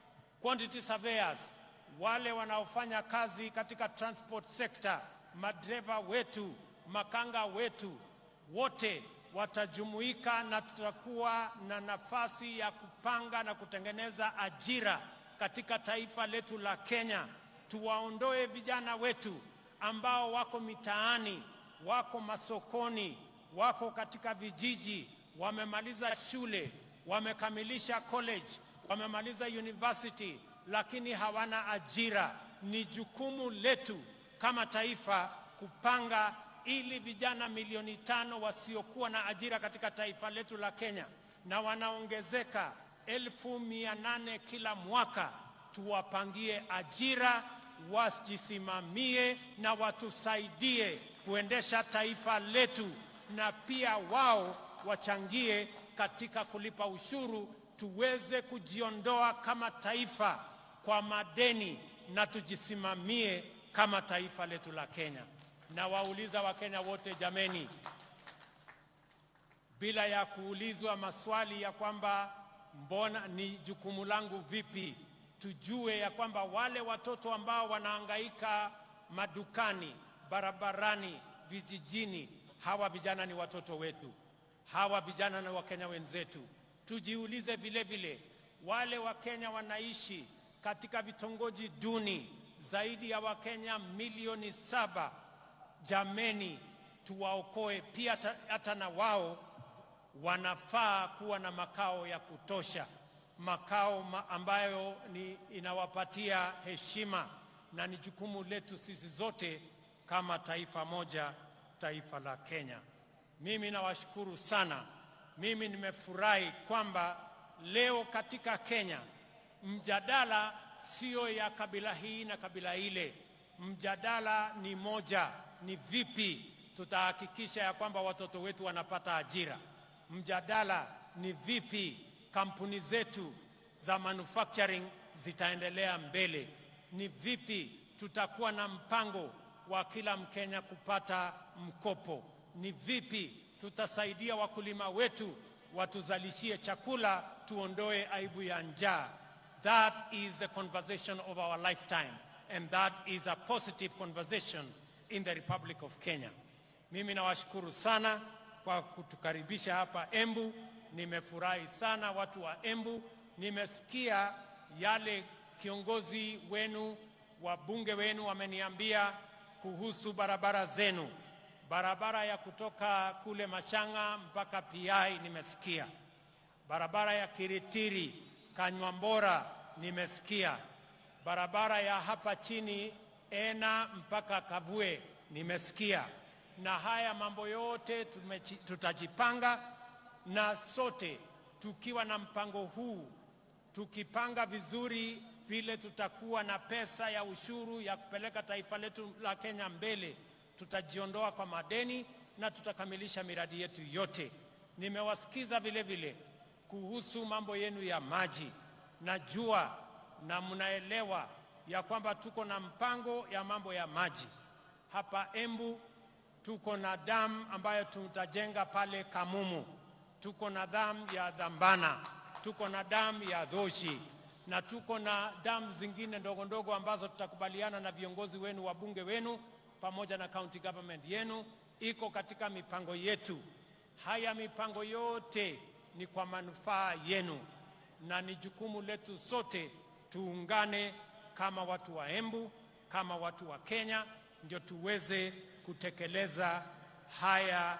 quantity surveyors, wale wanaofanya kazi katika transport sector, madereva wetu, makanga wetu, wote watajumuika na tutakuwa na nafasi ya kupanga na kutengeneza ajira katika taifa letu la Kenya. Tuwaondoe vijana wetu ambao wako mitaani, wako masokoni, wako katika vijiji, wamemaliza shule, wamekamilisha college, wamemaliza university, lakini hawana ajira. Ni jukumu letu kama taifa kupanga ili vijana 500,000 wasiokuwa na ajira katika taifa letu la Kenya, na wanaongezeka 800,000 kila mwaka, tuwapangie ajira, wajisimamie na watusaidie kuendesha taifa letu, na pia wao wachangie katika kulipa ushuru, tuweze kujiondoa kama taifa kwa madeni na tujisimamie kama taifa letu la Kenya. Na wauliza Wakenya wote, jameni, bila ya kuulizwa maswali ya kwamba mbona ni jukumu langu vipi, tujue ya kwamba wale watoto ambao wanahangaika madukani, barabarani, vijijini, hawa vijana ni watoto wetu, hawa vijana na Wakenya wenzetu. Tujiulize vile vile wale Wakenya wanaishi katika vitongoji duni, zaidi ya Wakenya 7,000,000. Jameni, tuwaokoe pia, hata na wao wanafaa kuwa na makao ya kutosha, makao ambayo inawapatia heshima, na ni jukumu letu sisi zote kama taifa moja, taifa la Kenya. Mimi nawashukuru sana. Mimi nimefurahi kwamba leo katika Kenya mjadala sio ya kabila hii na kabila ile. Mjadala ni moja, ni vipi tutahakikisha ya kwamba watoto wetu wanapata ajira. Mjadala ni vipi kampuni zetu za manufacturing zitaendelea mbele. Ni vipi tutakuwa na mpango wa kila Mkenya kupata mkopo. Ni vipi tutasaidia wakulima wetu watuzalishie chakula, tuondoe aibu ya njaa. That is the conversation of our lifetime, and that is a positive conversation in the Republic of Kenya. Mimi nawashukuru sana kwa kutukaribisha hapa Embu. Nimefurahi sana watu wa Embu. Nimesikia yale kiongozi wenu, wabunge wenu wameniambia kuhusu barabara zenu. Barabara ya kutoka kule Machanga mpaka PI nimesikia. Barabara ya Kiritiri, Kanywambora nimesikia. Barabara ya hapa chini Ena mpaka Kavue nimesikia. Na haya mambo yote tutajipanga, na sote tukiwa na mpango huu, tukipanga vizuri vile tutakuwa na pesa ya ushuru ya kupeleka taifa letu la Kenya mbele, tutajiondoa kwa madeni na tutakamilisha miradi yetu yote. Nimewasikiza vile vile kuhusu mambo yenu ya maji. Najua na mnaelewa ya kwamba tuko na mpango ya mambo ya maji. Hapa Embu tuko na dam ambayo tutajenga pale Kamumu. Tuko na dam ya Dhambana. Tuko na dam ya Dhoshi. Na tuko na dam zingine ndogo ndogo ambazo tutakubaliana na viongozi wenu, wabunge wenu, pamoja na county government yenu. Iko katika mipango yetu. Haya mipango yote ni kwa manufaa yenu, na ni jukumu letu sote tuungane kama watu wa Embu, kama watu wa Kenya, ndio tuweze kutekeleza haya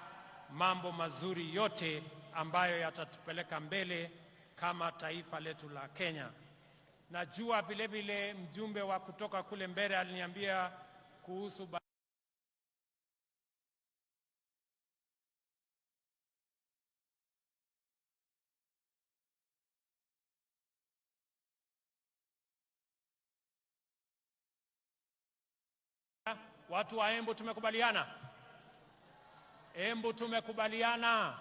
mambo mazuri yote ambayo yatatupeleka mbele kama taifa letu la Kenya. Najua vile vile mjumbe wa kutoka kule mbele aliniambia kuhusu watu wa Embu. Tumekubaliana? Embu tumekubaliana?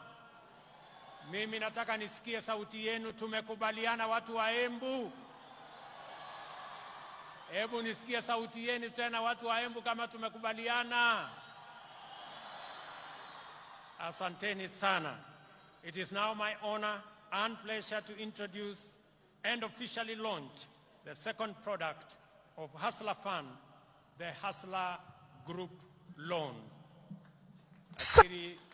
Mimi nataka nisikie sauti yenu. Tumekubaliana watu wa Embu? Hebu nisikie sauti yenu tena watu wa Embu kama tumekubaliana. Asanteni sana. It is now my honor and pleasure to introduce and officially launch the second product of Hustler Fund, the Hustler Group Loan.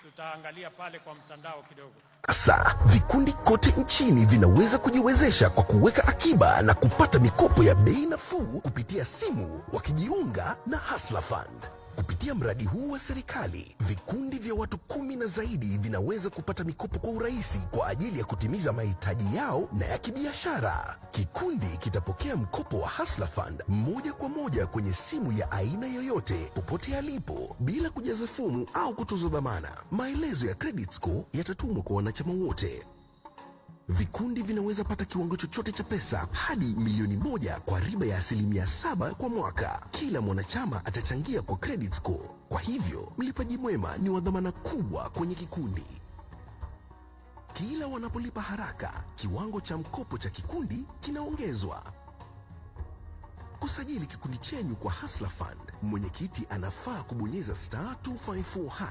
Tutaangalia pale kwa mtandao kidogo. Sasa vikundi kote nchini vinaweza kujiwezesha kwa kuweka akiba na kupata mikopo ya bei nafuu kupitia simu wakijiunga na Hustler Fund. Kupitia mradi huu wa serikali, vikundi vya watu 10 na zaidi vinaweza kupata mikopo kwa urahisi kwa ajili ya kutimiza mahitaji yao na ya kibiashara. Kikundi kitapokea mkopo wa Hustler Fund moja kwa moja kwenye simu ya aina yoyote popote alipo bila kujaza fomu au kutozwa dhamana. Maelezo ya credit score yatatumwa kwa wanachama wote. Vikundi vinaweza pata kiwango chochote cha pesa hadi milioni 1 kwa riba ya 7% kwa mwaka. Kila mwanachama atachangia kwa credit score. Kwa hivyo, mlipaji mwema ni wa dhamana kubwa kwenye kikundi. Kila wanapolipa haraka, kiwango cha mkopo cha kikundi kinaongezwa. Kusajili kikundi chenyu kwa Hustler Fund, mwenyekiti anafaa kubonyeza *254#.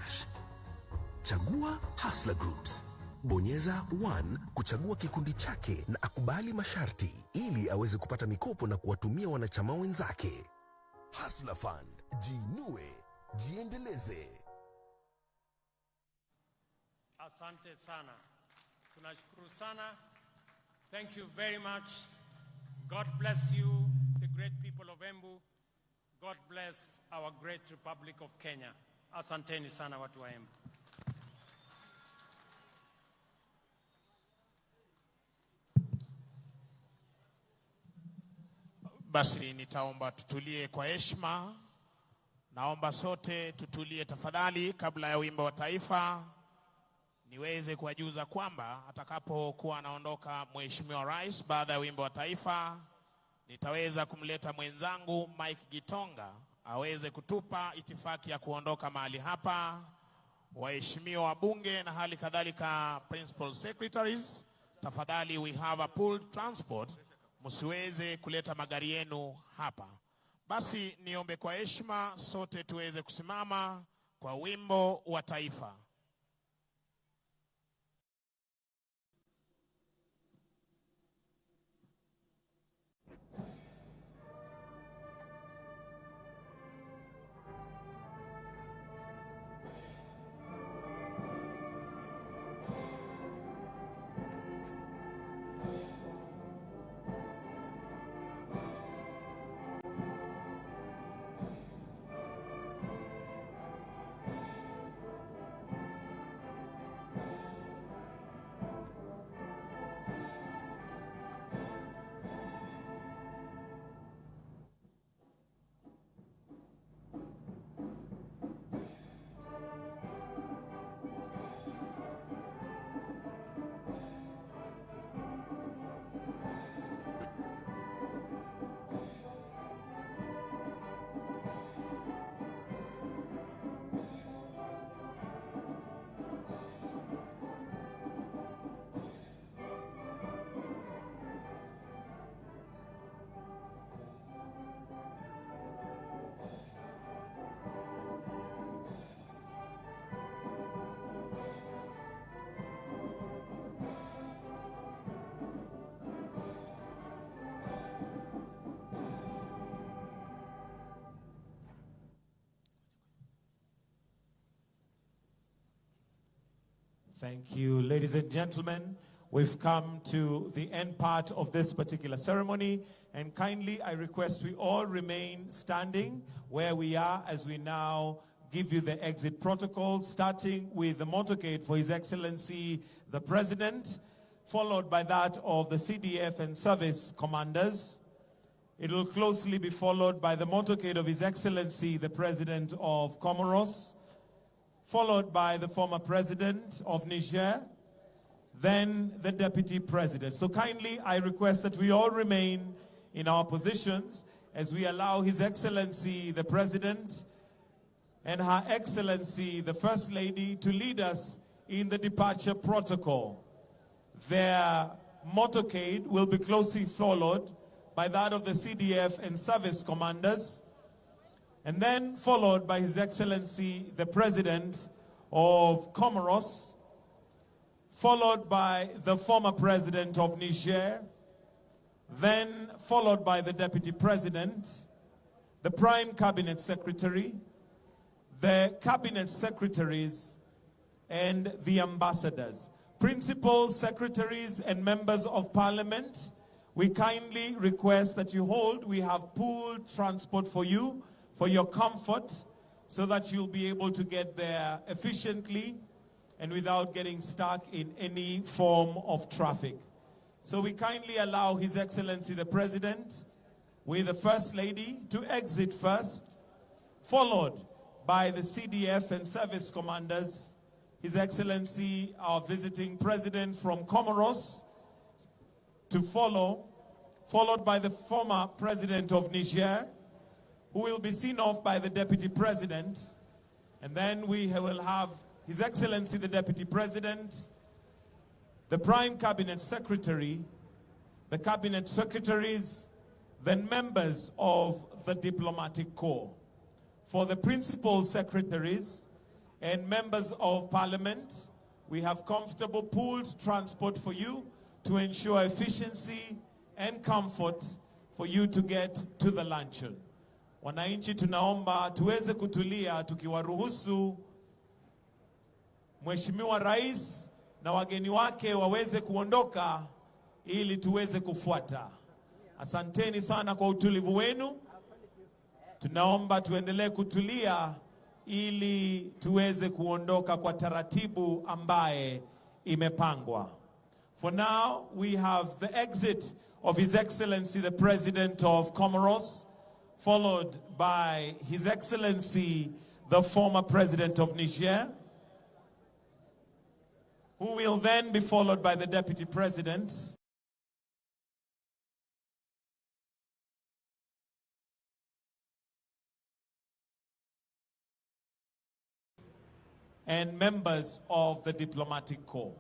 Chagua Hustler Groups. Bonyeza 1 kuchagua kikundi chake na akubali masharti ili aweze kupata mikopo na kuwatumia wanachama wenzake. Hustler Fund, jiinue, jiendeleze. Asante sana. Tunashukuru sana. Thank you very much. God bless you, the great people of Embu. God bless our great Republic of Kenya. Asanteni sana watu wa Embu. Basi nitaomba tutulie kwa heshima. Naomba sote tutulie tafadhali kabla ya wimbo wa taifa. Niweze kuwajuza kwamba atakapokuwa anaondoka Mheshimiwa Rais baada ya wimbo wa taifa, nitaweza kumleta mwenzangu Mike Gitonga aweze kutupa itifaki ya kuondoka mahali hapa. Waheshimiwa wabunge na hali kadhalika principal secretaries, tafadhali we have a pooled transport. Msiweze kuleta magari yenu hapa. Basi niombe kwa heshima sote tuweze kusimama kwa wimbo wa taifa. Thank you, ladies and gentlemen. We've come to the end part of this particular ceremony, and kindly I request we all remain standing where we are as we now give you the exit protocol, starting with the motorcade for His Excellency the President, followed by that of the CDF and service commanders. It will closely be followed by the motorcade of His Excellency the President of Comoros, followed by the former President of Niger, then the Deputy President. So kindly, I request that we all remain in our positions as we allow His Excellency the President and Her Excellency the First Lady to lead us in the departure protocol. Their motorcade will be closely followed by that of the CDF and service commanders, and then followed by His Excellency the President of Comoros, followed by the former President of Niger, then followed by the Deputy President, the Prime Cabinet Secretary, the Cabinet Secretaries, and the ambassadors. Principal secretaries and members of Parliament, we kindly request that you hold. We have pooled transport for you, for your comfort, so that you'll be able to get there efficiently and without getting stuck in any form of traffic. So we kindly allow His Excellency the President with the First Lady to exit first, followed by the CDF and service commanders, His Excellency our visiting President from Comoros to follow, followed by the former President of Niger, who will be seen off by the Deputy President, and then we will have His Excellency the Deputy President, the Prime Cabinet Secretary, the Cabinet Secretaries, then members of the Diplomatic Corps. For the Principal Secretaries and members of Parliament, we have comfortable pooled transport for you to ensure efficiency and comfort for you to get to the luncheon. Wananchi, tunaomba tuweze kutulia tukiwaruhusu Mheshimiwa Rais na wageni wake waweze kuondoka ili tuweze kufuata. Asanteni sana kwa utulivu wenu. Tunaomba tuendelee kutulia ili tuweze kuondoka kwa taratibu ambaye imepangwa. For now, we have the exit of His Excellency the President of Comoros, followed by His Excellency the former President of Niger, who will then be followed by the Deputy President, and members of the Diplomatic Corps.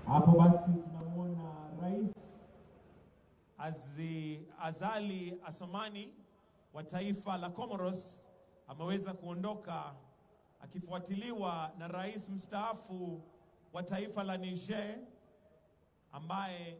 Hapo basi tunamwona Rais Azali Assoumani wa taifa la Comoros ameweza kuondoka akifuatiliwa na Rais mstaafu wa taifa la Niger ambaye